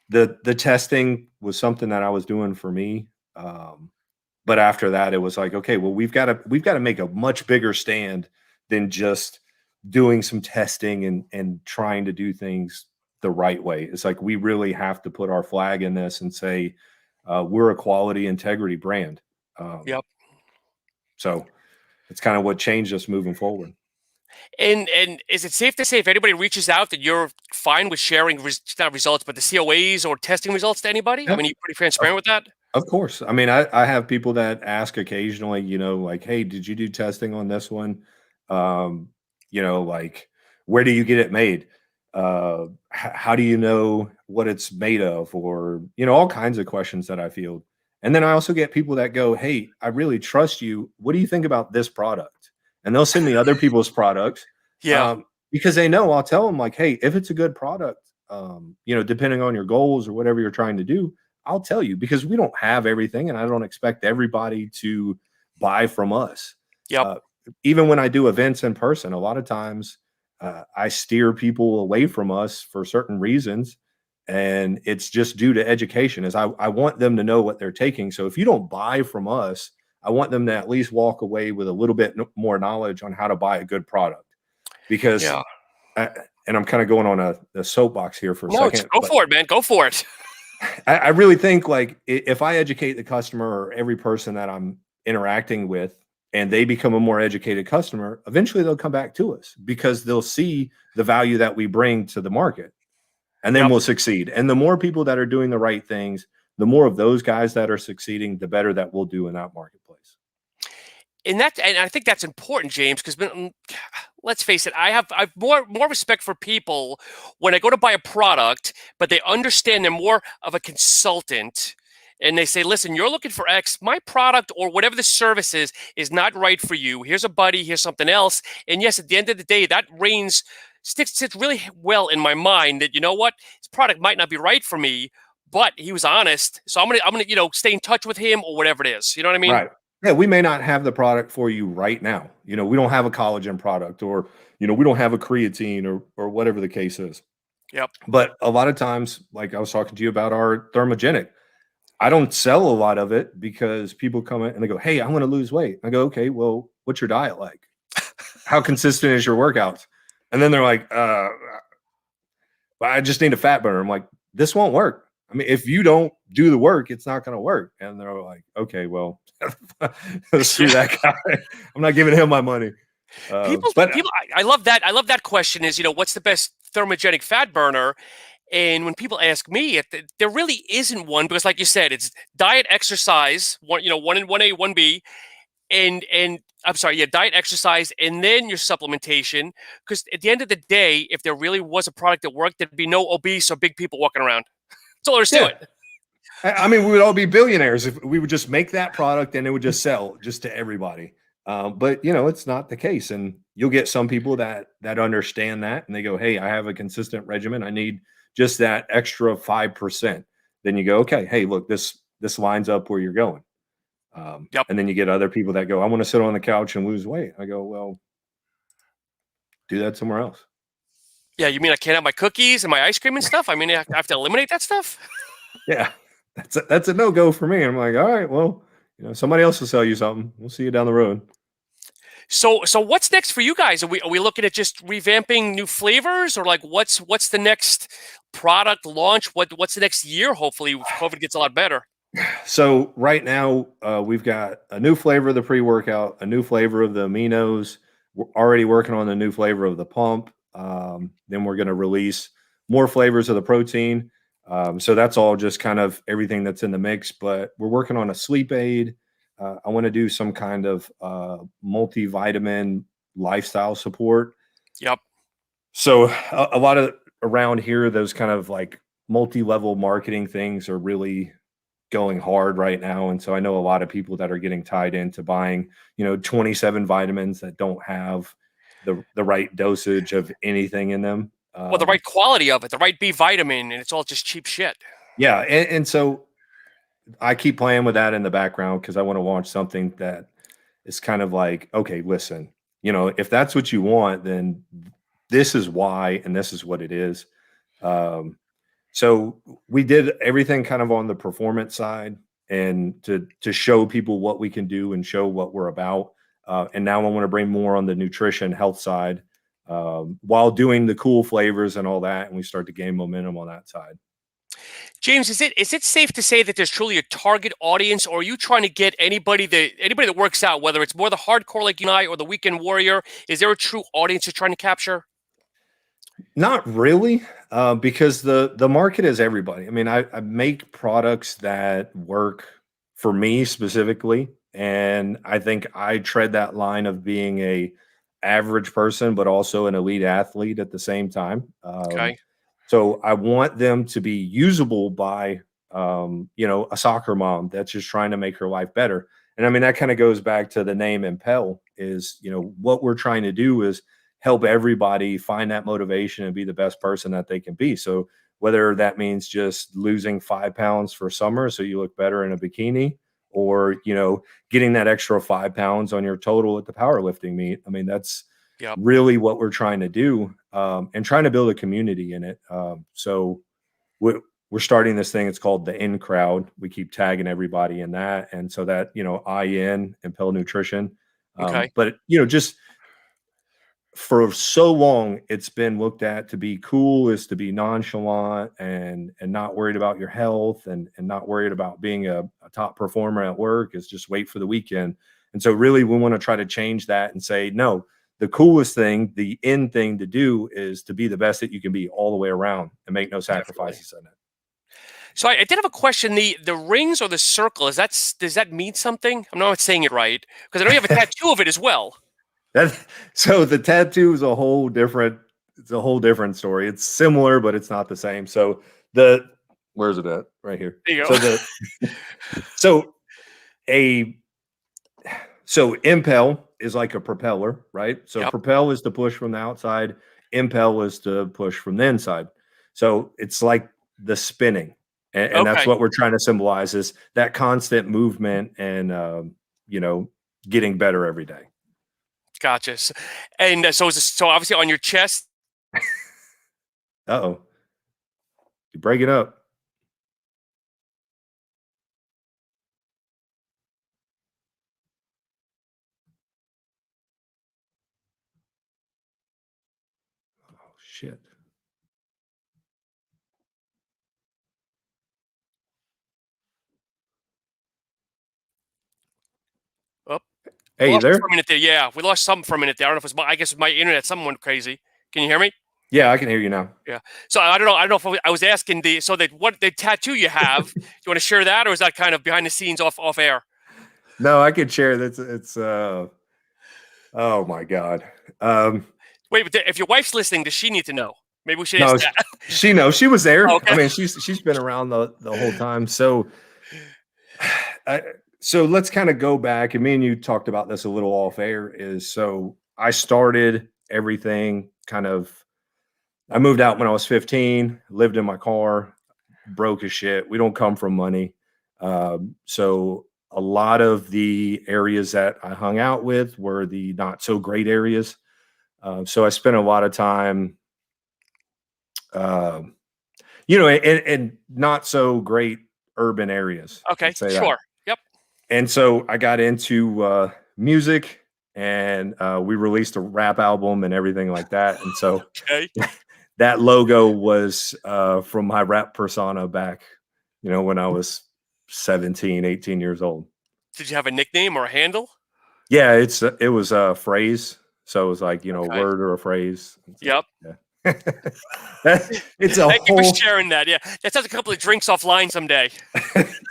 the testing was something that I was doing for me. But after that, it was like, okay, well, we've got to make a much bigger stand than just doing some testing and trying to do things the right way. It's like we really have to put our flag in this and say we're a quality integrity brand. Um, Yep. so it's kind of what changed us moving forward. And is it safe to say if anybody reaches out that you're fine with sharing not results, but the COAs or testing results to anybody? I Yeah, mean, you're pretty of, transparent with that. of course. I mean, I have people that ask occasionally, like, hey, did you do testing on this one? Um, like, where do you get it made? How do you know what it's made of? Or, all kinds of questions that I field. And then I also get people that go, hey, I really trust you. What do you think about this product? And they'll send me other people's products Yeah. because they know I'll tell them, like, hey, if it's a good product, depending on your goals or whatever you're trying to do, I'll tell you because we don't have everything and I don't expect everybody to buy from us. Yep. Uh, Even when I do events in person, a lot of times I steer people away from us for certain reasons. And it's just due to education is I want them to know what they're taking. So if you don't buy from us, I want them to at least walk away with a little bit more knowledge on how to buy a good product because Yeah. I, and I'm kind of going on a soapbox here for a No, it's second, go but for it, man. Go for it. I really think like if I educate the customer or every person that I'm interacting with and they become a more educated customer, eventually they'll come back to us because they'll see the value that we bring to the market and then Yep. we'll succeed. And the more people that are doing the right things, the more of those guys that are succeeding, the better that we'll do in that marketplace. And I think that's important, James, because let's face it, I've more respect for people when I go to buy a product, but they understand they're more of a consultant. And they say, listen, you're looking for X. My product or whatever the service is not right for you. Here's a buddy. Here's something else. And yes, at the end of the day, that sits really well in my mind that, you know what, his product might not be right for me, but he was honest. So I'm gonna stay in touch with him or whatever it is. You know what I mean? Right. Yeah, we may not have the product for you right now. We don't have a collagen product or, we don't have a creatine or whatever the case is. Yep. But a lot of times, like I was talking to you about our Thermogenic, I don't sell a lot of it because people come in and they go, "Hey, I want to lose weight." I go, "Okay, well, what's your diet like? How consistent is your workouts?" And then they're like, I just need a fat burner." I'm like, "This won't work. I mean, if you don't do the work, it's not going to work." And they're like, "Okay, well, screw that guy. I'm not giving him my money." But People, I love that. I love that question. Is what's the best thermogenic fat burner? And when people ask me, there really isn't one because, like you said, it's diet, exercise, one A, one B, and I'm sorry, yeah, diet, exercise, and then your supplementation. Because at the end of the day, if there really was a product that worked, there'd be no obese or big people walking around. That's all there is to yeah, it. I mean, we would all be billionaires if we would just make that product and it would just sell just to everybody. But it's not the case, and you'll get some people that understand that, and they go, "Hey, I have a consistent regimen. I need just that extra 5%." Then you go, "Okay, hey, look, this lines up where you're going." Yep. And then you get other people that go, "I want to sit on the couch and lose weight." I go, "Well, do that somewhere else." Yeah, you mean I can't have my cookies and my ice cream and stuff? I mean, I have to eliminate that stuff? Yeah, that's a no go for me. I'm like, all right, well, somebody else will sell you something. We'll see you down the road. So what's next for you guys? Are we looking at just revamping new flavors, or like what's the next product launch? What's the next year? Hopefully, if COVID gets a lot better. So right now, we've got a new flavor of the pre-workout, a new flavor of the aminos. We're already working on the new flavor of the pump. Then we're going to release more flavors of the protein. So that's all just kind of everything that's in the mix. But we're working on a sleep aid. I want to do some kind of multivitamin lifestyle support. Yep. So a lot of around here, those kind of like multi-level marketing things are really going hard right now. And so I know a lot of people that are getting tied into buying, 27 vitamins that don't have the right dosage of anything in them. Well, the right quality of it, the right B vitamin, and it's all just cheap shit. Yeah. And so I keep playing with that in the background because I want to launch something that is kind of like, okay, listen, if that's what you want, then this is why, and this is what it is. So we did everything kind of on the performance side and to show people what we can do and show what we're about. And now I want to bring more on the nutrition health side while doing the cool flavors and all that. And we start to gain momentum on that side. James, is it safe to say that there's truly a target audience, or are you trying to get anybody that works out, whether it's more the hardcore like you and I or the weekend warrior? Is there a true audience you're trying to capture? Not really, because the market is everybody. I mean, I make products that work for me specifically, and I think I tread that line of being a average person, but also an elite athlete at the same time. Okay. So I want them to be usable by, a soccer mom that's just trying to make her life better. And I mean, that kind of goes back to the name Impel is, what we're trying to do is help everybody find that motivation and be the best person that they can be. So whether that means just losing 5 pounds for summer so you look better in a bikini, or getting that extra 5 pounds on your total at the powerlifting meet. I mean, that's Yep. really what we're trying to do, and trying to build a community in it. So we're starting this thing. It's called the In Crowd. We keep tagging everybody in that, and so that Impel Nutrition. Okay. But just for so long, it's been looked at to be cool is to be nonchalant and not worried about your health and not worried about being a top performer at work. Is just wait for the weekend. And so really we want to try to change that and say, no, the coolest thing, the in thing to do is to be the best that you can be all the way around and make no Definitely. sacrifices in it. So I did have a question. The rings or the circle, does that mean something? I'm not saying it right, because I know you have a tattoo of it as well. So the tattoo is it's a whole different story. It's similar, but it's not the same. So where's it at? Right here. There you So go. so a so impel is like a propeller, right? So Yep. propel is to push from the outside, impel is to push from the inside. So it's like the spinning. And that's Okay. what we're trying to symbolize is that constant movement and getting better every day. Gotcha. And so obviously on your chest. Uh-oh. You break it up. Oh shit. Oh, we Hey, you lost you for there? a minute there. Yeah, we lost something for a minute there. I don't know if it's I guess it's my internet. Something went crazy. Can you hear me? Yeah, I can hear you now. Yeah. So I don't know. I don't know if I was asking what the tattoo you have. Do you want to share that, or is that kind of behind the scenes off air? No, I could share that. It's oh my God. Wait, but if your wife's listening, does she need to know? Maybe we should ask No, that. she knows. She was there. I Okay. mean, she's been around the whole time. So I, so let's kind of go back, and me and you talked about this a little off air. Is so I started everything kind of. I moved out when I was 15, lived in my car, broke as shit. We don't come from money. So a lot of the areas that I hung out with were the not so great areas. So I spent a lot of time, um, in not so great urban areas. Okay. Let's say that. Sure. Yep. And so I got into music, and we released a rap album and everything like that. And so Okay. that logo was from my rap persona back, when I was 17, 18 years old. Did you have a nickname or a handle? Yeah, it was a phrase. So it was like, a Okay. word or a phrase. Yep. Yeah. It's a Thank you for whole sharing that. Yeah, that sounds a couple of drinks offline someday.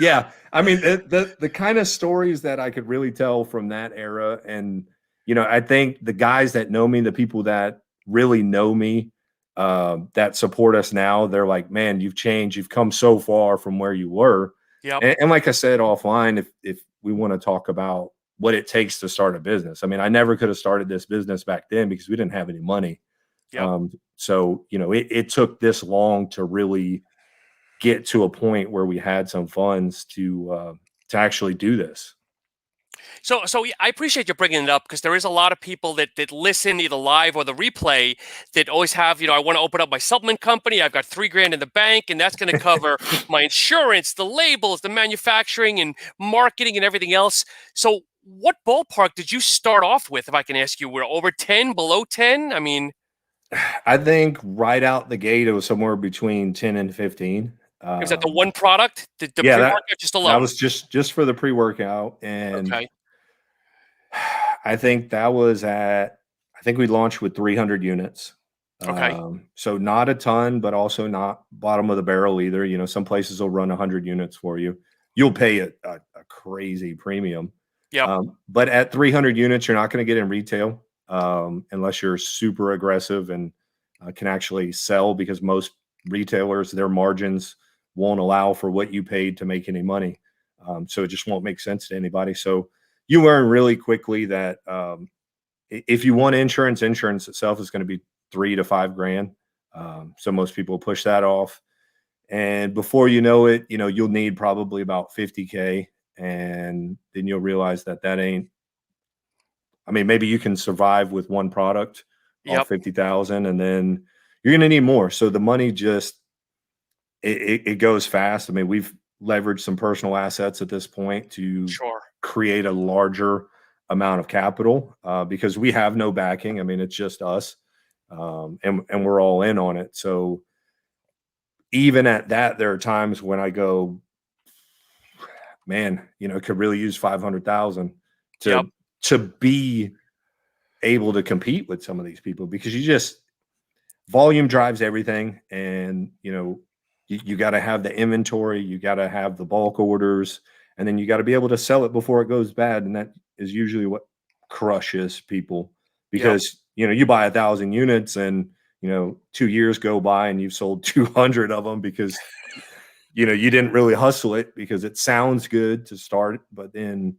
yeah. I mean, the kind of stories that I could really tell from that era. And, I think the guys that know me, the people that really know me, that support us now, they're like, man, you've changed. You've come so far from where you were. Yep. And like I said offline, if we want to talk about what it takes to start a business, I mean, I never could have started this business back then because we didn't have any money. Yep. So, it took this long to really get to a point where we had some funds to actually do this. So yeah, I appreciate you bringing it up because there is a lot of people that listen either live or the replay that always have, I want to open up my supplement company. I've got 3 grand in the bank, and that's going to cover my insurance, the labels, the manufacturing, and marketing, and everything else. So, what ballpark did you start off with? If I can ask you, we're over 10, below 10. I mean, I think right out the gate, it was somewhere between 10 and 15. is that the one product, the Yeah, pre-workout, just that alone? was just for the pre-workout, and Okay, I think that was I think we launched with 300 units. okay, So not a ton, but also not bottom of the barrel either. Some places will run 100 units for you. You'll pay a crazy premium. yep, But at 300 units, you're not going to get in retail unless you're super aggressive and can actually sell, because most retailers, their margins won't allow for what you paid to make any money. So it just won't make sense to anybody. So you learn really quickly that if you want insurance, insurance itself is going to be 3 to 5 grand. So most people push that off. And before you know it, you'll need probably about 50K. And then you'll realize that ain't, I mean, maybe you can survive with one product off yep, 50,000, and then you're going to need more. So the money just, it goes fast. I mean, we've leveraged some personal assets at this point to sure, create a larger amount of capital because we have no backing. I mean, it's just us, and we're all in on it. So even at that, there are times when I go, man, could really use 500,000 yep, to be able to compete with some of these people, because volume drives everything. And you got to have the inventory, you got to have the bulk orders, and then you got to be able to sell it before it goes bad. And that is usually what crushes people, yep, because you buy 1,000 units, and 2 years go by and you've sold 200 of them because you didn't really hustle it, because it sounds good to start, but then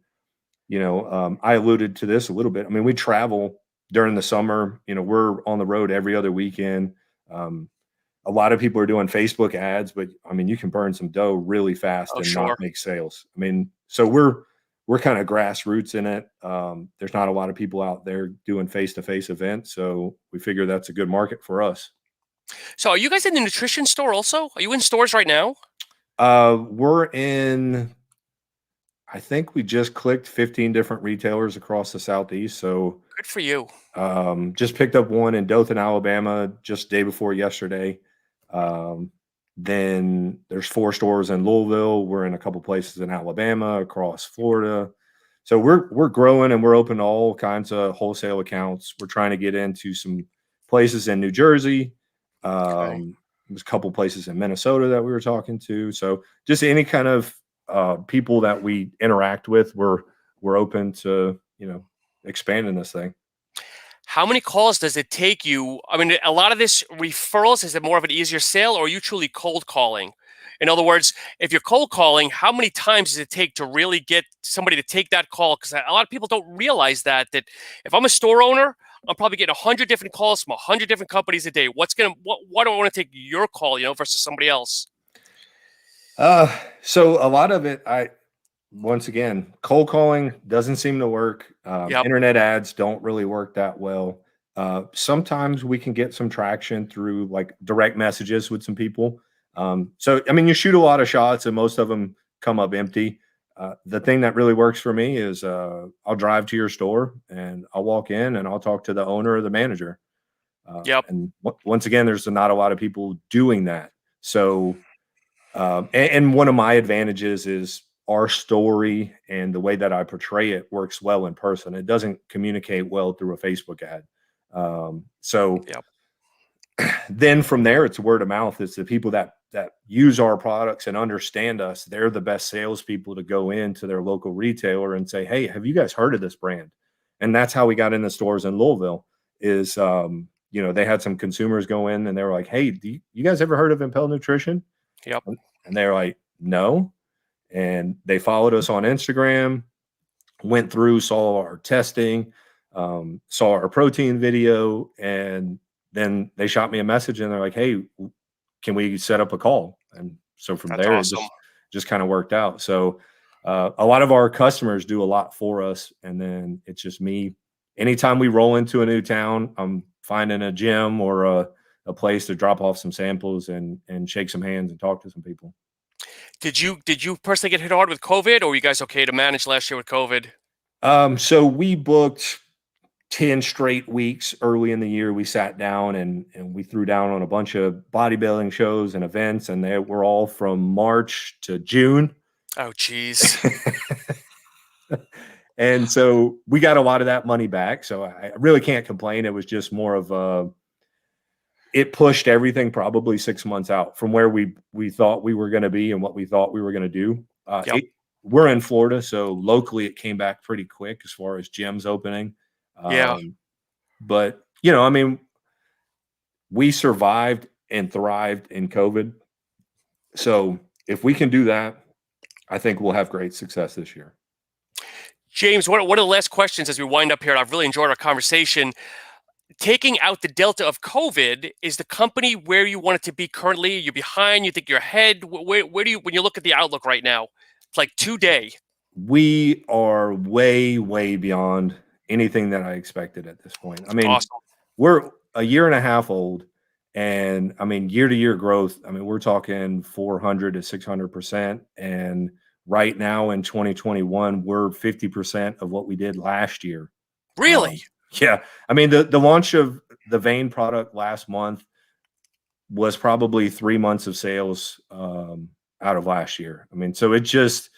I alluded to this a little bit. I mean, we travel during the summer. We're on the road every other weekend. Um, a lot of people are doing Facebook ads, but I mean, you can burn some dough really fast oh, and sure. not make sales. I mean, so we're kind of grassroots in it. There's not a lot of people out there doing face-to-face events, so we figure that's a good market for us. So, are you guys in the nutrition store also? Are you in stores right now? We're in, I think we just clicked 15 different retailers across the Southeast. So Good for you. just picked up one in Dothan, Alabama, just day before yesterday. Um, then there's 4 stores in Louisville. We're in a couple places in Alabama, across Florida. So we're growing, and we're open to all kinds of wholesale accounts. We're trying to get into some places in New Jersey. Okay. There's a couple places in Minnesota that we were talking to. So just any kind of people that we interact with, we're open to expanding this thing. How many calls does it take you? I mean, a lot of this referrals, is it more of an easier sale, or are you truly cold calling? In other words, if you're cold calling, how many times does it take to really get somebody to take that call? Because a lot of people don't realize that if I'm a store owner, I'm probably getting 100 different calls from 100 different companies a day. Why do I want to take your call, versus somebody else? So a lot of it, once again, cold calling doesn't seem to work. Yep, Internet ads don't really work that well. Sometimes we can get some traction through like direct messages with some people. So, I mean, you shoot a lot of shots and most of them come up empty. The thing that really works for me is I'll drive to your store and I'll walk in and I'll talk to the owner or the manager. yep, And once again, there's not a lot of people doing that. So, and one of my advantages is our story, and the way that I portray it works well in person. It doesn't communicate well through a Facebook ad. So yep. then from there, it's word of mouth. It's the people that use our products and understand us. They're the best salespeople to go into their local retailer and say, "Hey, have you guys heard of this brand?" And that's how we got in the stores in Louisville. Is they had some consumers go in and they were like, "Hey, you guys ever heard of Impel Nutrition?" Yep. And they're like, "No." And they followed us on Instagram, went through, saw our testing, saw our protein video, and then they shot me a message and they're like, "Hey, can we set up a call?" And so from That's there, it awesome. just kind of worked out. So a lot of our customers do a lot for us. And then it's just me. Anytime we roll into a new town, I'm finding a gym or a place to drop off some samples and shake some hands and talk to some people. Did you personally get hit hard with COVID, or were you guys okay to manage last year with COVID? So we booked 10 straight weeks early in the year. We sat down and we threw down on a bunch of bodybuilding shows and events, and they were all from March to June. Oh, geez. And so we got a lot of that money back. So I really can't complain. It was just more of it pushed everything probably 6 months out from where we thought we were going to be and what we thought we were going to do. Yep. We're in Florida, so locally it came back pretty quick as far as gyms opening. Yeah. But, you know, I mean, we survived and thrived in COVID. So if we can do that, I think we'll have great success this year. James, one of the last questions as we wind up here, I've really enjoyed our conversation. Taking out the delta of COVID, is the company where you want it to be currently? You're behind? You think you're ahead? Where do you, when you look at the outlook right now, it's like today? We are way, way beyond anything that I expected at this point. I mean, Awesome. We're a year and a half old, and I mean, year to year growth. I mean, we're talking 400 to 600%. And right now in 2021, we're 50% of what we did last year. Really? Yeah. I mean, the launch of the Vein product last month was probably 3 months of sales out of last year. I mean, so it just,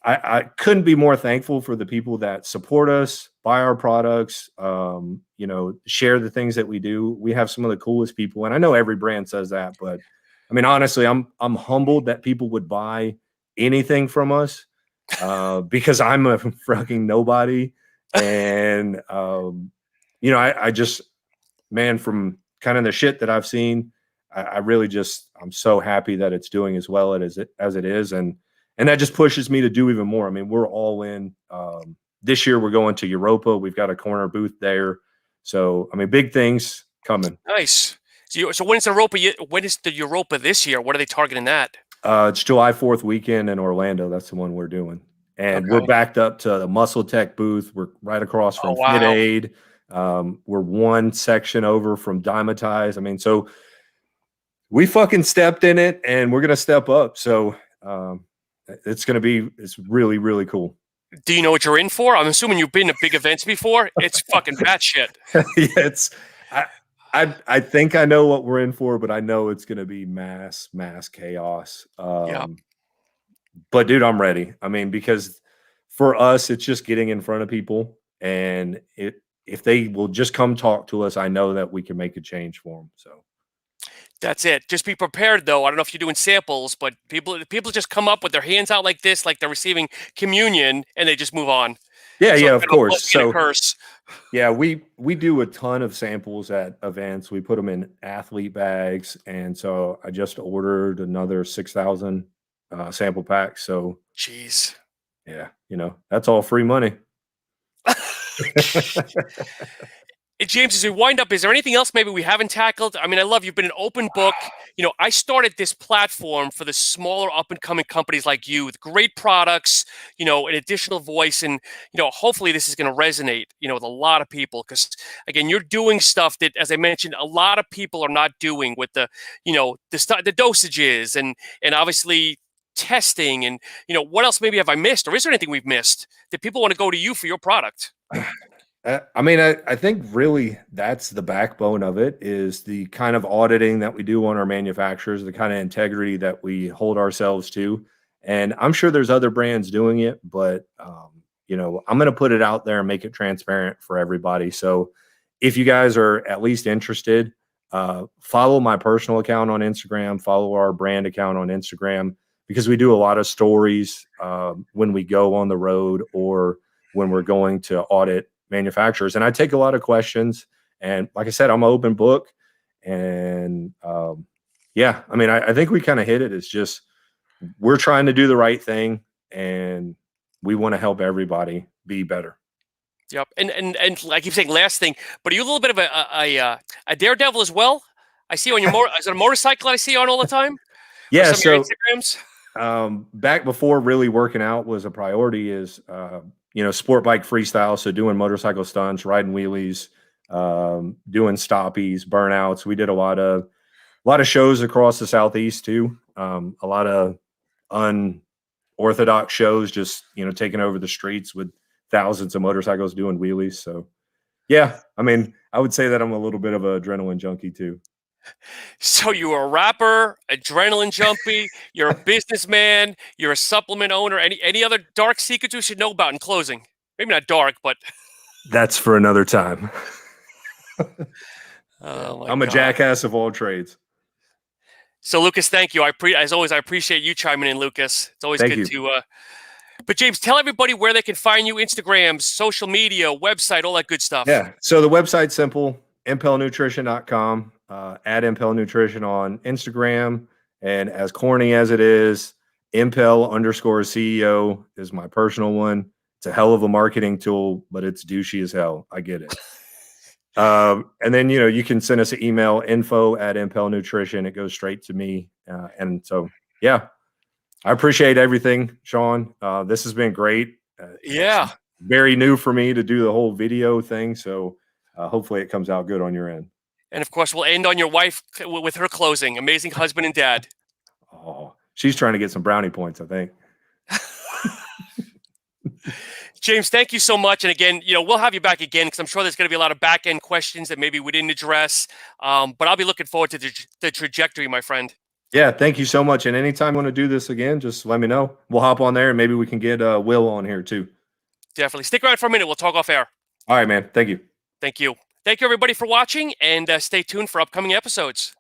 I couldn't be more thankful for the people that support us, buy our products, you know, share the things that we do. We have some of the coolest people. And I know every brand says that, but I mean, honestly, I'm humbled that people would buy anything from us because I'm a fucking nobody. And, you know, I just, man, from kind of the shit that I've seen, I really just, I'm so happy that it's doing as well as it is. And that just pushes me to do even more. I mean, we're all in. This year we're going to Europa. We've got a corner booth there. So, I mean, big things coming. Nice. So when is the Europa? When is the Europa this year? What are they targeting that? It's July 4th weekend in Orlando. That's the one we're doing. And we're backed up to the Muscle Tech booth. We're right across from Fit Aid. We're one section over from Dymatize. I mean, so we fucking stepped in it, and we're going to step up. So it's really, really cool. Do you know what you're in for? I'm assuming you've been to big events before. It's fucking batshit. Yeah, I think I know what we're in for, but I know it's going to be mass chaos. But dude, I'm ready. I mean, because for us, it's just getting in front of people, and if they will just come talk to us, I know that we can make a change for them. So that's it. Just be prepared, though. I don't know if you're doing samples, but people just come up with their hands out like this, like they're receiving communion, and they just move on. Yeah, so of course. So curse. Yeah, we do a ton of samples at events. We put them in athlete bags, and so I just ordered another 6,000 sample packs. So, jeez, yeah, you know, that's all free money. James, as we wind up, is there anything else maybe we haven't tackled? I mean, I love you've been an open book. You know, I started this platform for the smaller up and coming companies like you with great products, you know, an additional voice. And, you know, hopefully this is going to resonate, you know, with a lot of people. Because, again, you're doing stuff that, as I mentioned, a lot of people are not doing with the, you know, the dosages and obviously testing. And, you know, what else maybe have I missed? Or is there anything we've missed that people want to go to you for your product? I mean, I think really that's the backbone of it, is the kind of auditing that we do on our manufacturers, the kind of integrity that we hold ourselves to. And I'm sure there's other brands doing it, but, you know, I'm going to put it out there and make it transparent for everybody. So if you guys are at least interested, follow my personal account on Instagram, follow our brand account on Instagram, because we do a lot of stories when we go on the road or when we're going to audit manufacturers. And I take a lot of questions, and like I said, I'm an open book. And yeah, I mean, I think we kind of hit it. It's just, we're trying to do the right thing, and we want to help everybody be better. Yep. And I keep saying last thing, but are you a little bit of a daredevil as well? I see you on your is it a motorcycle I see on all the time? Yeah. So Instagrams. back before really working out was a priority is, sport bike freestyle. So doing motorcycle stunts, riding wheelies, doing stoppies, burnouts. We did a lot of shows across the Southeast too. A lot of unorthodox shows, just, taking over the streets with thousands of motorcycles doing wheelies. So yeah, I mean, I would say that I'm a little bit of an adrenaline junkie too. So you are a rapper, adrenaline junkie, you're a businessman, you're a supplement owner. Any other dark secrets we should know about in closing? Maybe not dark, but That's for another time. oh my I'm a God. jackass of all trades. So Lucas, thank you. As always, I appreciate you chiming in, Lucas. It's always Thank good you. to. But James, tell everybody where they can find you: Instagrams, social media, website, all that good stuff. Yeah. So the website's simple: impelnutrition.com. At Impel Nutrition on Instagram, and as corny as it is, Impel_CEO is my personal one. It's a hell of a marketing tool, but it's douchey as hell. I get it. And then, you can send us an email, info@Impel Nutrition. It goes straight to me. And so, yeah, I appreciate everything, Sean. This has been great. Yeah. It's very new for me to do the whole video thing. So hopefully it comes out good on your end. And of course, we'll end on your wife with her closing. Amazing husband and dad. Oh, she's trying to get some brownie points, I think. James, thank you so much. And again, we'll have you back again because I'm sure there's going to be a lot of back-end questions that maybe we didn't address. But I'll be looking forward to the trajectory, my friend. Yeah, thank you so much. And anytime you want to do this again, just let me know. We'll hop on there and maybe we can get Will on here too. Definitely. Stick around for a minute. We'll talk off air. All right, man. Thank you. Thank you. Thank you, everybody, for watching, and stay tuned for upcoming episodes.